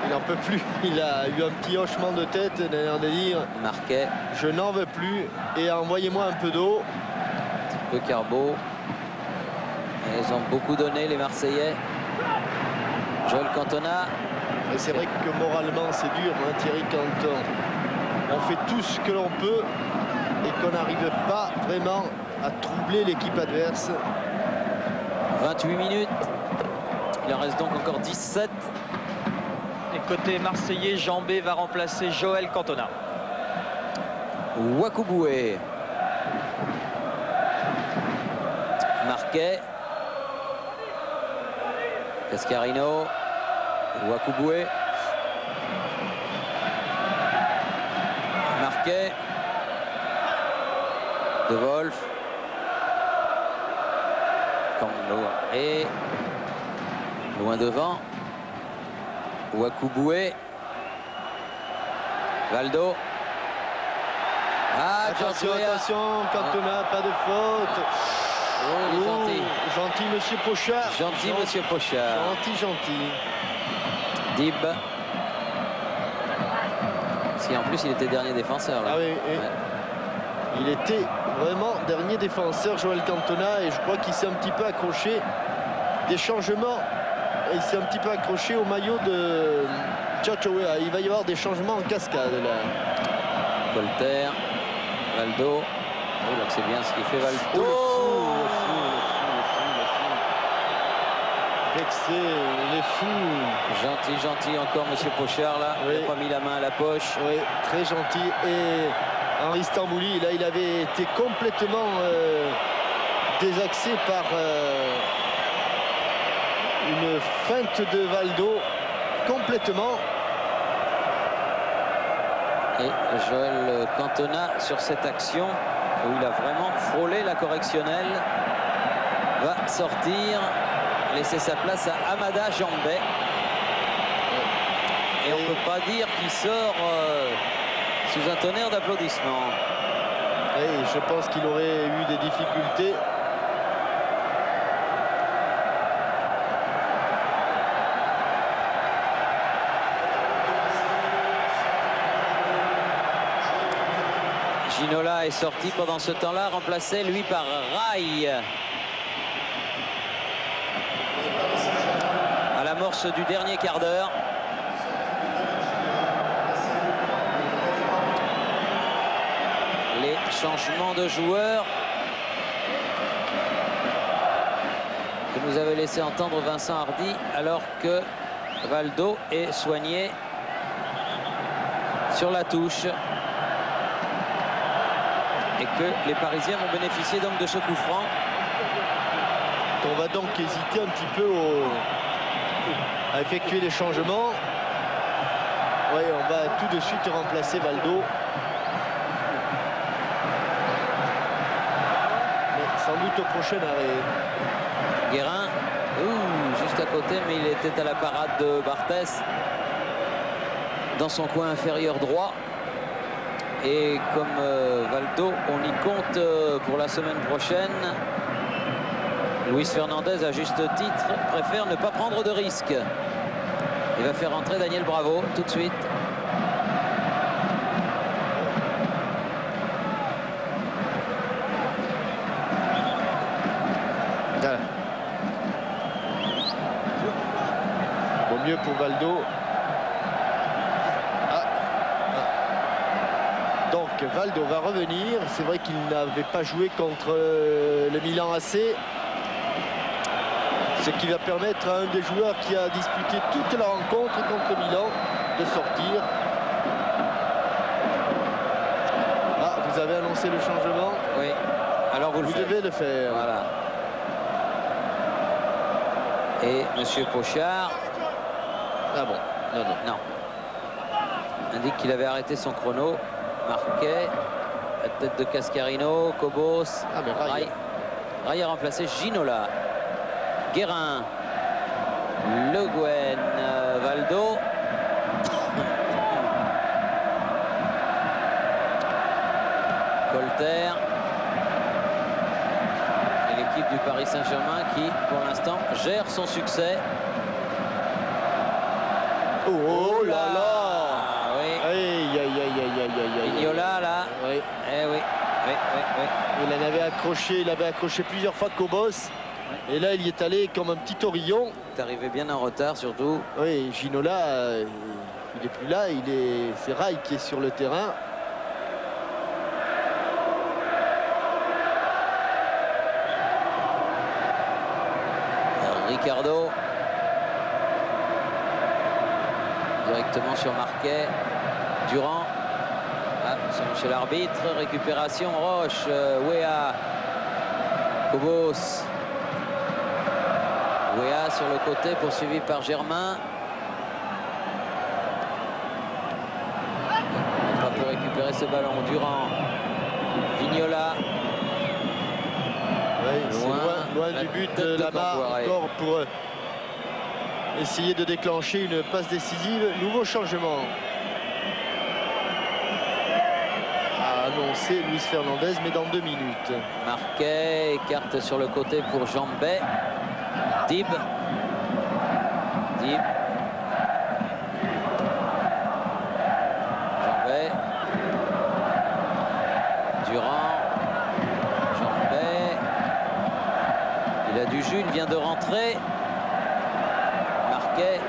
Il n'en peut plus. Il a eu un petit hochement de tête d'ailleurs de dire Marquet. Je n'en veux plus et envoyez-moi un peu d'eau. Un petit peu carbo. Ils ont beaucoup donné, les Marseillais. Joël Cantona. Et c'est vrai que moralement c'est dur, hein, Thierry, quand on fait tout ce que l'on peut et qu'on n'arrive pas vraiment à troubler l'équipe adverse. 28 minutes. Il en reste donc encore 17. Et côté marseillais, Jambé va remplacer Joël Cantona. Wakuboué. Marquet. Cascarino. Wakuboué. Marquet. De Wolf. Camlo. Et loin devant. Wakuboué. Valdo. Ah, attention, attention, Cantona, pas de faute. Oh, il est gentil. Gentil, monsieur Pochard. Gentil, monsieur Pochard. Gentil. Dib. Si en plus il était dernier défenseur là. Ah oui, il était vraiment dernier défenseur, Joël Cantona, et je crois qu'il s'est un petit peu accroché des changements. Il s'est un petit peu accroché au maillot de George Weah. Il va y avoir des changements en cascade là. Colter, Valdo. Oh là, c'est bien ce qu'il fait Valdo. Oh, le fou. Vexé, il est fou. Gentil encore monsieur Pochard là. Oui. Il n'a pas mis la main à la poche. Oui, très gentil. Et Henri Stambouli, là, il avait été complètement désaxé par une feinte de Valdo. Complètement. Et Joël Cantona sur cette action où il a vraiment frôlé la correctionnelle va sortir, laisser sa place à Amada Jambé. Et on ne peut pas dire qu'il sort sous un tonnerre d'applaudissements. Et je pense qu'il aurait eu des difficultés. Ginola est sorti pendant ce temps-là, remplacé lui par Rai. À l'amorce du dernier quart d'heure. Les changements de joueurs que nous avait laissé entendre Vincent Hardy, alors que Valdo est soigné sur la touche. Et que les Parisiens vont bénéficier donc de ce coup franc. On va donc hésiter un petit peu à effectuer les changements. Oui, on va tout de suite remplacer Valdo. Mais sans doute au prochain arrêt. Guérin, juste à côté, mais il était à la parade de Barthès. Dans son coin inférieur droit. Et comme Valdo, on y compte pour la semaine prochaine. Luis Fernandez, à juste titre, préfère ne pas prendre de risques. Il va faire entrer Daniel Bravo tout de suite. Voilà. Bon, mieux pour Valdo. Donc Valdo va revenir. C'est vrai qu'il n'avait pas joué contre le Milan AC. Ce qui va permettre à un des joueurs qui a disputé toute la rencontre contre Milan de sortir. Ah, vous avez annoncé le changement. Oui, alors vous devez le faire. Voilà. Et Monsieur Pochard. Ah bon, non. Indique qu'il avait arrêté son chrono. Marquet, la tête de Cascarino, Cobos. Ah mais Rai a remplacé Ginola. Guérin, Le Guen, Valdo. Colter. Et l'équipe du Paris Saint-Germain qui, pour l'instant, gère son succès. Oh là là! Oui. Aïe, aïe, aïe, aïe, aïe, aïe, aïe. Vignola, là. Oui. Eh oui. Oui. Il avait accroché plusieurs fois Cobos. Et là, il y est allé comme un petit taurillon. Il est arrivé bien en retard, surtout. Oui, Ginola, il n'est plus là. C'est Rai qui est sur le terrain. Ricardo. Directement sur Marquet. Durand. Ah, selon chez l'arbitre. Récupération. Roche. Wea. Cobos. Wea sur le côté, poursuivi par Germain. On va pour récupérer ce ballon. Durand. Vignola. Oui, loin du but là-bas, encore pour essayer de déclencher une passe décisive. Nouveau changement. A annoncé Luis Fernandez, mais dans 2 minutes. Marquet, écarte sur le côté pour Jambet. Dib. Jambet. Durand. Jambet. Il a du jus, il vient de rentrer. Marquet.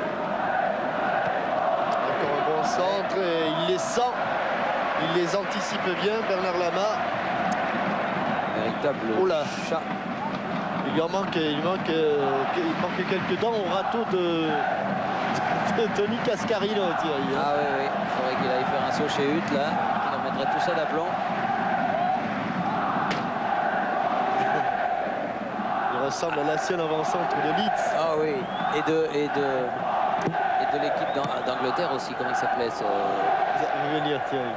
Encore un bon centre, et il les sent. Il les anticipe bien, Bernard Lama. Véritable chat. Il manque quelques dents au râteau de Tony Cascarino, Thierry. Ah oui, il faudrait qu'il aille faire un saut chez Hutt, là. Il remettrait tout ça d'aplomb. Il ressemble à l'ancien avant-centre de Leeds. Ah oui, et de l'équipe d'Angleterre aussi, comment il s'appelait ce... Vous venir, Thierry.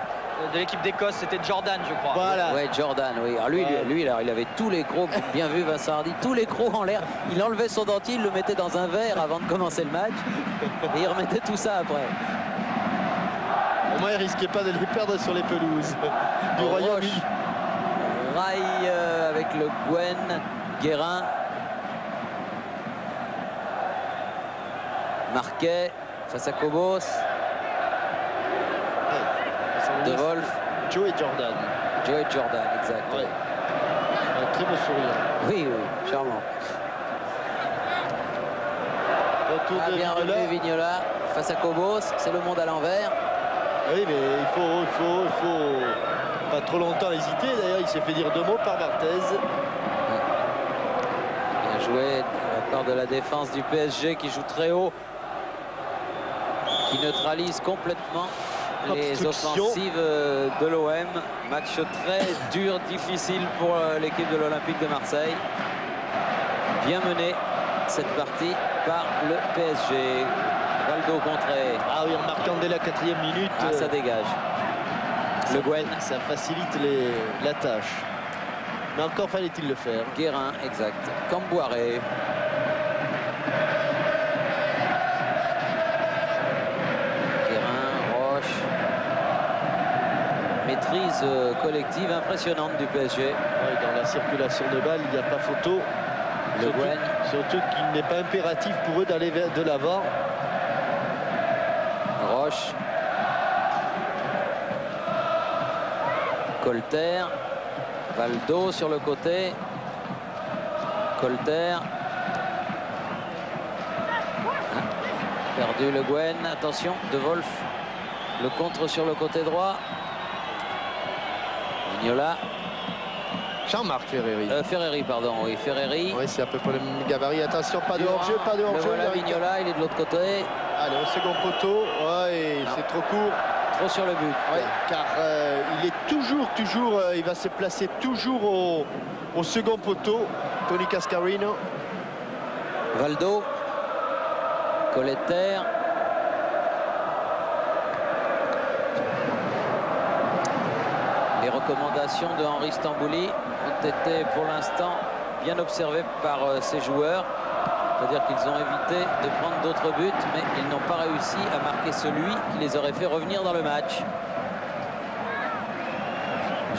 De l'équipe d'Écosse, c'était Jordan, je crois. Voilà. Ouais, Jordan, oui. Alors lui, alors, il avait tous les crocs, bien vu Vincent Hardy, tous les crocs en l'air. Il enlevait son dentier, il le mettait dans un verre avant de commencer le match. Et il remettait tout ça après. Au moins, il risquait pas de les perdre sur les pelouses du Royaume-Uni. Rai avec le Guen, Guérin. Marquet face à Cobos. De Wolf. Joe et Jordan. Exact. Ouais. Un très beau sourire. Oui, charmant. Retour de bien relevé Vignola face à Cobos. C'est le monde à l'envers. Oui, mais il faut pas trop longtemps hésiter. D'ailleurs, il s'est fait dire 2 mots par Barthez. Bien joué de la part de la défense du PSG qui joue très haut. Qui neutralise complètement les offensives de l'OM. Match très dur, difficile pour l'équipe de l'Olympique de Marseille. Bien mené cette partie par le PSG. Valdo contré. Ah oui, en marquant dès la 4e minute. Ah, ça dégage. Le Guen. Ça facilite la tâche. Mais encore fallait-il le faire. Guérin, exact. Camboiré. maîtrise collective impressionnante du PSG. Ouais, dans la circulation de balles, il n'y a pas photo. Le Gwen. Surtout qu'il n'est pas impératif pour eux d'aller de l'avant. Roche. Colter. Valdo sur le côté. Colter. Perdu le Gwen. Attention, De Wolf. Le contre sur le côté droit. Vignola. Jean-Marc Ferreri. Ferreri, pardon, oui, Ferreri. Oui, c'est à peu près le même gabarit. Attention, pas de hors-jeu, pas de hors-jeu. Voilà Vignola, il est de l'autre côté. Allez, au second poteau. Ouais, c'est trop court. Trop sur le but. Ouais, car il est toujours, il va se placer toujours au second poteau. Tony Cascarino. Valdo. Colletter. Les recommandations de Henri Stambouli ont été pour l'instant bien observées par ses joueurs. C'est-à-dire qu'ils ont évité de prendre d'autres buts, mais ils n'ont pas réussi à marquer celui qui les aurait fait revenir dans le match.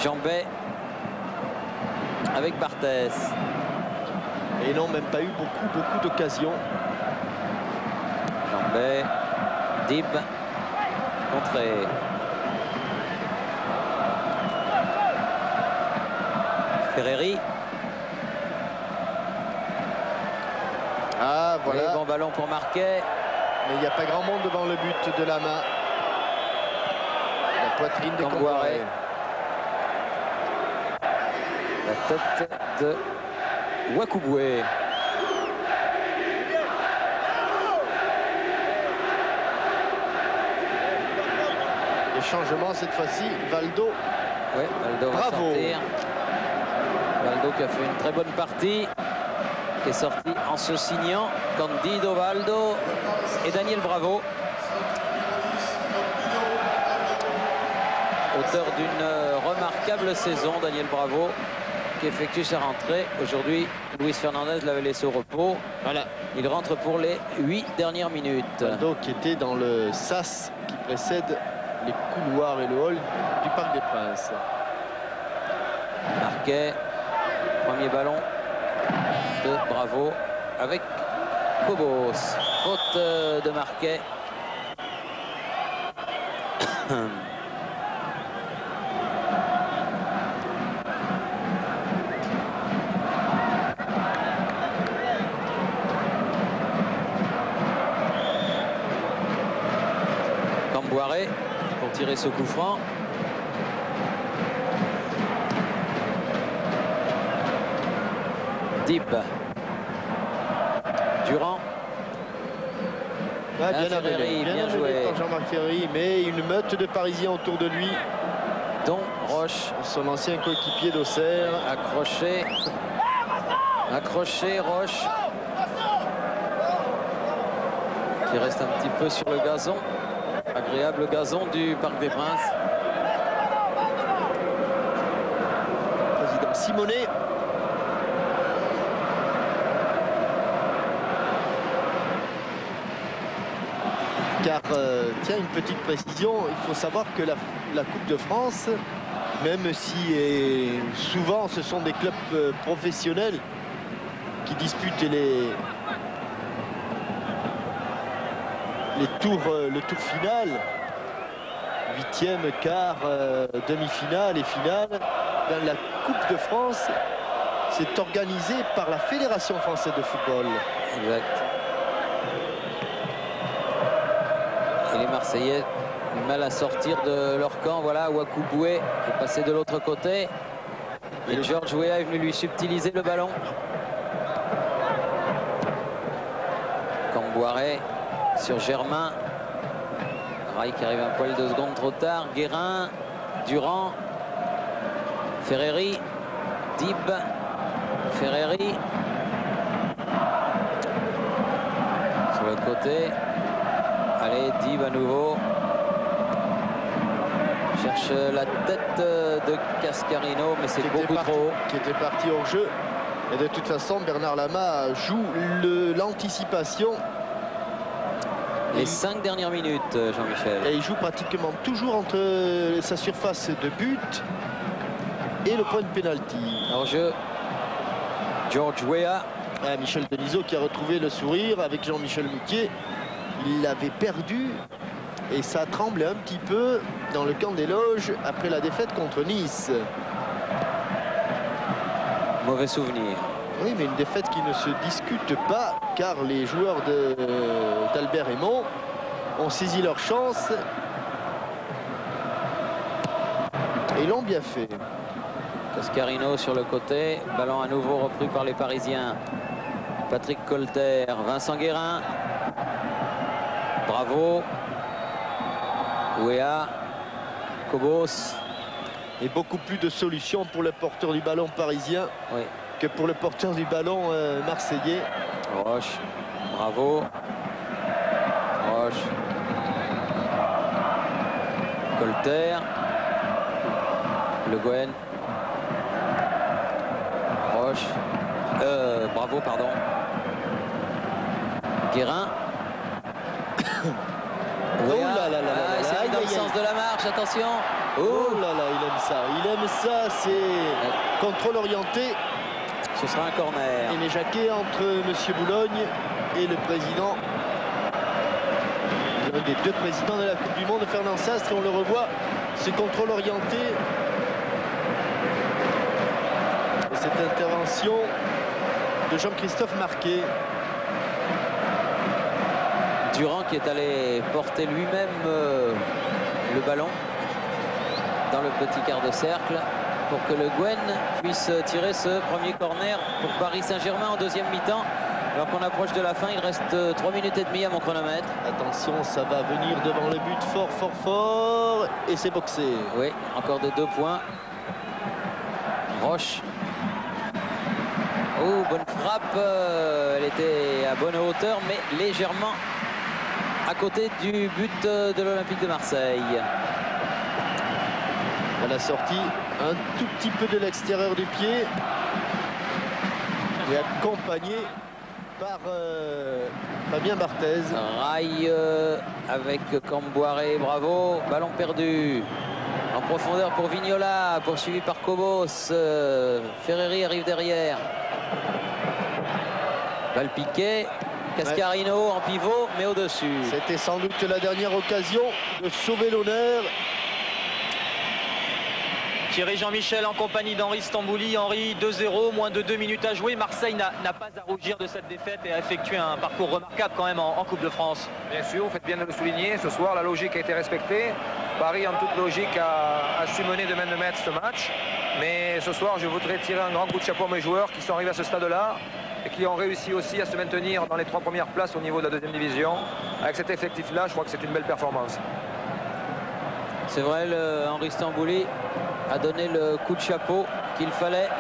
Jambet avec Barthès. Et ils n'ont même pas eu beaucoup d'occasions. Jambet, Dib, Contré. Ferreri. Ah, voilà. Et bon ballon pour Marquet. Mais il n'y a pas grand monde devant le but de Lama. La poitrine de Camboiré. La tête de Wakubwe. Les changements cette fois-ci. Valdo. Oui, Valdo va sortir. Valdo qui a fait une très bonne partie. Qui est sorti en se signant Candido Valdo et Daniel Bravo. Auteur d'une remarquable saison, Daniel Bravo, qui effectue sa rentrée. Aujourd'hui, Luis Fernandez l'avait laissé au repos. Voilà. Il rentre pour les 8 dernières minutes. Valdo qui était dans le sas qui précède les couloirs et le hall du Parc des Princes. Marquet, premier ballon de Bravo avec Cobos. Faute de Marquet. Camboiré pour tirer ce coup franc. Dib. Durand. Ah, bien Ferreri, bien joué. Par Jean-Marc Ferreri, mais une meute de Parisiens autour de lui. Dont Roche. Son ancien coéquipier d'Auxerre. Accroché. Accroché, Roche. Qui reste un petit peu sur le gazon. Agréable gazon du Parc des Princes. Président Simonet. Car, tiens, une petite précision, il faut savoir que la Coupe de France, même si souvent ce sont des clubs professionnels qui disputent le tour final, 8e, quart, demi-finale et finale, dans la Coupe de France, c'est organisé par la Fédération française de football. Exact. Et les Marseillais ont du mal à sortir de leur camp. Voilà, Wakubwe est passé de l'autre côté. Et George Weah est venu lui subtiliser le ballon. Camboiré sur Germain. Rai qui arrive un poil de secondes trop tard. Guérin, Durand, Ferreri, Dib, Ferreri. Sur le côté. Allez, Dib à nouveau. Cherche la tête de Cascarino, mais c'est beaucoup trop haut. Qui était parti hors jeu. Et de toute façon, Bernard Lama joue l'anticipation. Les 5 dernières minutes, Jean-Michel. Et il joue pratiquement toujours entre sa surface de but et le point de pénalty. En jeu, George Weah. Michel Denisot qui a retrouvé le sourire avec Jean-Michel Moutier. Il l'avait perdu et ça tremblait un petit peu dans le camp des loges après la défaite contre Nice. Mauvais souvenir. Oui, mais une défaite qui ne se discute pas car les joueurs d'Albert Raymond ont saisi leur chance et l'ont bien fait. Cascarino sur le côté, ballon à nouveau repris par les Parisiens. Patrick Colter, Vincent Guérin. Bravo. Weah, Cobos. Et beaucoup plus de solutions pour le porteur du ballon parisien Oui. que pour le porteur du ballon marseillais. Roche, bravo. Roche. Colter. Le Guen. Roche. Bravo, pardon. Guérin. Oh là là là là là, c'est aïe, dans le aïe, sens aïe. de la marche, attention. Oh là là, il aime ça. Il aime ça, c'est contrôle orienté. Ce sera un corner. Et les jaquets entre Monsieur Boulogne et le président. L'un des deux présidents de la Coupe du Monde, Fernand Sastre, et on le revoit, ce contrôle orienté. Et cette intervention de Jean-Christophe Marquet. Durand qui est allé porter lui-même le ballon dans le petit quart de cercle pour que le Guen puisse tirer ce premier corner pour Paris Saint-Germain en deuxième mi-temps. Alors qu'on approche de la fin, il reste 3 minutes et demie à mon chronomètre. Attention, ça va venir devant le but fort, fort, fort. Et c'est boxé. Oui, encore de 2 points. Roche. Oh, bonne frappe. Elle était à bonne hauteur, mais légèrement à côté du but de l'Olympique de Marseille. À la sortie, un tout petit peu de l'extérieur du pied. Et accompagné par Fabien Barthez. Rail avec Camboiré, bravo. Ballon perdu en profondeur pour Vignola, poursuivi par Cobos. Ferreri arrive derrière. Balle piquée. Cascarino en pivot, mais au-dessus. C'était sans doute la dernière occasion de sauver l'honneur. Thierry Jean-Michel en compagnie d'Henri Stambouli. Henri, 2-0, moins de 2 minutes à jouer. Marseille n'a pas à rougir de cette défaite et a effectué un parcours remarquable quand même en Coupe de France. Bien sûr, vous faites bien de le souligner. Ce soir, la logique a été respectée. Paris, en toute logique, a su mener de main de maître ce match. Mais ce soir, je voudrais tirer un grand coup de chapeau à mes joueurs qui sont arrivés à ce stade-là et qui ont réussi aussi à se maintenir dans les 3 premières places au niveau de la deuxième division. Avec cet effectif-là, je crois que c'est une belle performance. C'est vrai, Henri Stambouli a donné le coup de chapeau qu'il fallait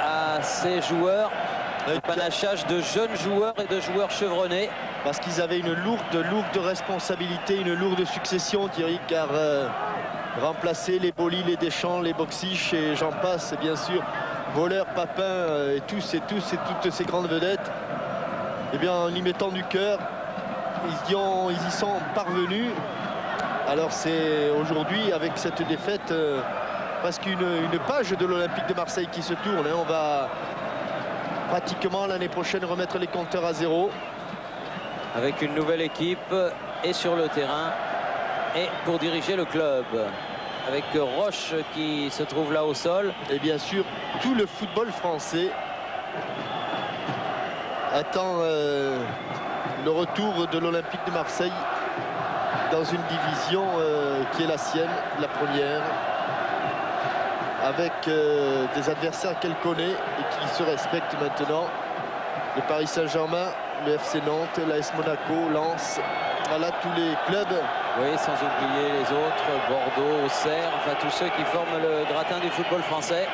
à ces joueurs. Un panachage de jeunes joueurs et de joueurs chevronnés. Parce qu'ils avaient une lourde responsabilité, une lourde succession, Thierry, car remplacer les Boli, les Deschamps, les Boxiche et j'en passe, bien sûr, Voleur, Papin et tous et toutes ces grandes vedettes, eh bien, en y mettant du cœur, ils y sont parvenus. Alors c'est aujourd'hui, avec cette défaite, presque une page de l'Olympique de Marseille qui se tourne. On va pratiquement l'année prochaine remettre les compteurs à zéro. Avec une nouvelle équipe et sur le terrain et pour diriger le club. Avec Roche qui se trouve là au sol. Et bien sûr, tout le football français attend le retour de l'Olympique de Marseille dans une division qui est la sienne, la première, avec des adversaires qu'elle connaît et qui se respectent maintenant. Le Paris Saint-Germain, le FC Nantes, l'AS Monaco, Lens, voilà tous les clubs. Oui, sans oublier les autres, Bordeaux, Auxerre, enfin tous ceux qui forment le gratin du football français.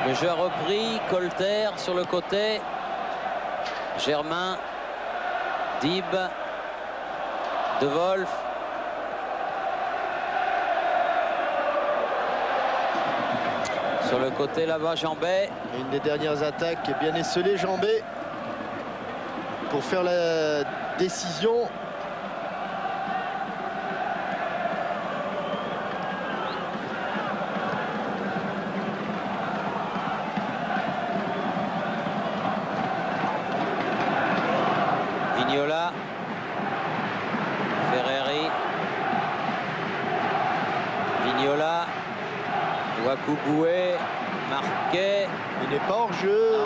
Le jeu a repris. Colter sur le côté. Germain. Dib. De Wolf. Sur le côté là-bas, Jambet. Une des dernières attaques est bien esselée, Jambet, pour faire la décision. Vignola. Ferreri. Vignola. Wakuboué. Marquet. Il n'est pas hors jeu,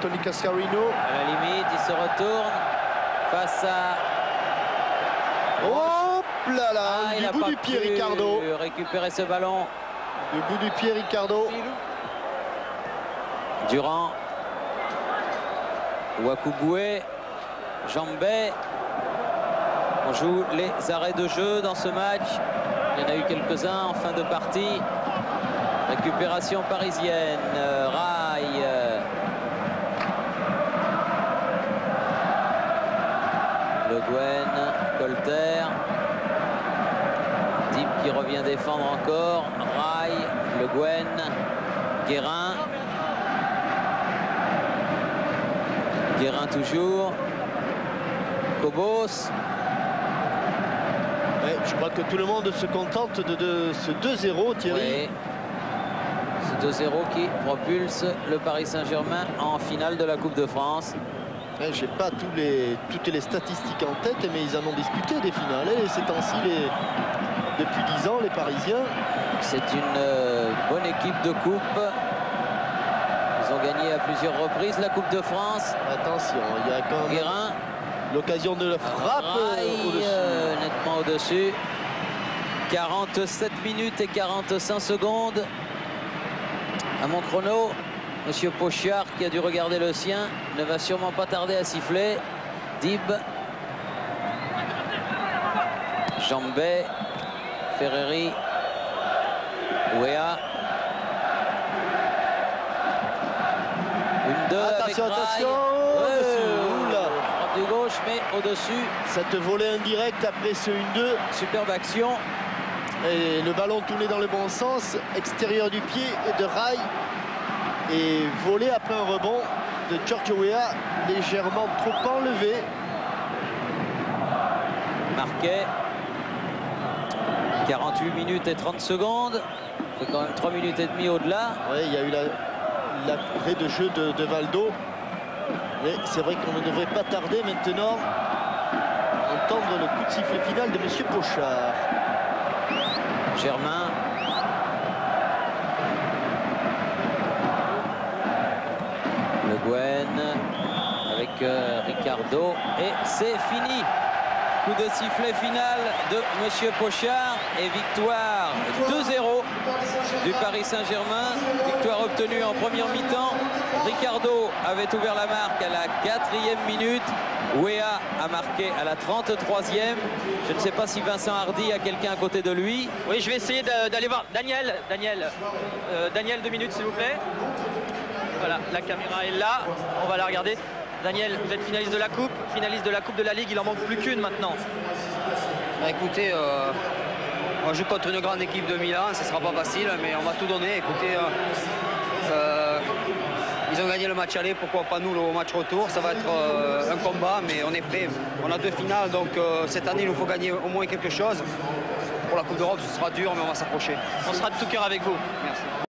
Tony Cascarino. À la limite, il se retourne face à... Hop là là, il du n'a bout pas du pied, pu Ricardo. récupérer ce ballon. Du bout du pied, Ricardo. Durand. Wakuboué. Jambet. On joue les arrêts de jeu dans ce match. Il y en a eu quelques-uns en fin de partie. Récupération parisienne. Rail. Le Guen. Colter. Dib qui revient défendre encore. Rail. Le Guen. Guérin. Guérin toujours. Cobos. Ouais, je crois que tout le monde se contente de ce 2-0, Thierry. Oui. Ce 2-0 qui propulse le Paris Saint-Germain en finale de la Coupe de France. Ouais, j'ai pas toutes les statistiques en tête, mais ils en ont disputé des finales. Et ces temps-ci, depuis 10 ans, les Parisiens. C'est une bonne équipe de coupe. Ils ont gagné à plusieurs reprises la Coupe de France. Attention, il y a quand même Guérin. l'occasion de la frappe au-dessus. Nettement au-dessus. 47 minutes et 45 secondes. À mon chrono, Monsieur Pochard, qui a dû regarder le sien, ne va sûrement pas tarder à siffler. Dib. Jambet. Ferreri. Ouéa. 1-2 avec Attention, Rail. attention. Oula. Frappe du gauche, mais au-dessus. Cette volée indirecte après ce 1-2. Superbe action. Et le ballon tourné dans le bon sens, extérieur du pied de Rail. Et volé après un rebond de Giorgio Weah, légèrement trop enlevé. Marquet. 48 minutes et 30 secondes. C'est quand même 3 minutes et demie au-delà. Ouais, il y a eu l'arrêt de jeu de Valdo. Mais c'est vrai qu'on ne devrait pas tarder maintenant à entendre le coup de sifflet final de Monsieur Pochard. Germain. Le Guen avec Ricardo. Et c'est fini. Coup de sifflet final de Monsieur Pochard et victoire 2-0 du Paris Saint-Germain. Victoire obtenue en première mi-temps. Ricardo avait ouvert la marque à la 4e minute. Ouéa a marqué à la 33e. Je ne sais pas si Vincent Hardy a quelqu'un à côté de lui. Oui, je vais essayer d'aller voir Daniel. Daniel, 2 minutes s'il vous plaît. Voilà, la caméra est là. On va la regarder. Daniel, vous êtes finaliste de la Coupe de la Ligue, il en manque plus qu'une maintenant. Bah, écoutez, on joue contre une grande équipe de Milan, ce ne sera pas facile, mais on va tout donner. Écoutez, ils ont gagné le match aller, pourquoi pas nous le match retour. Ça va être un combat, mais on est prêt. On a 2 finales, donc cette année, il nous faut gagner au moins quelque chose. Pour la Coupe d'Europe, ce sera dur, mais on va s'approcher. On sera de tout cœur avec vous. Merci.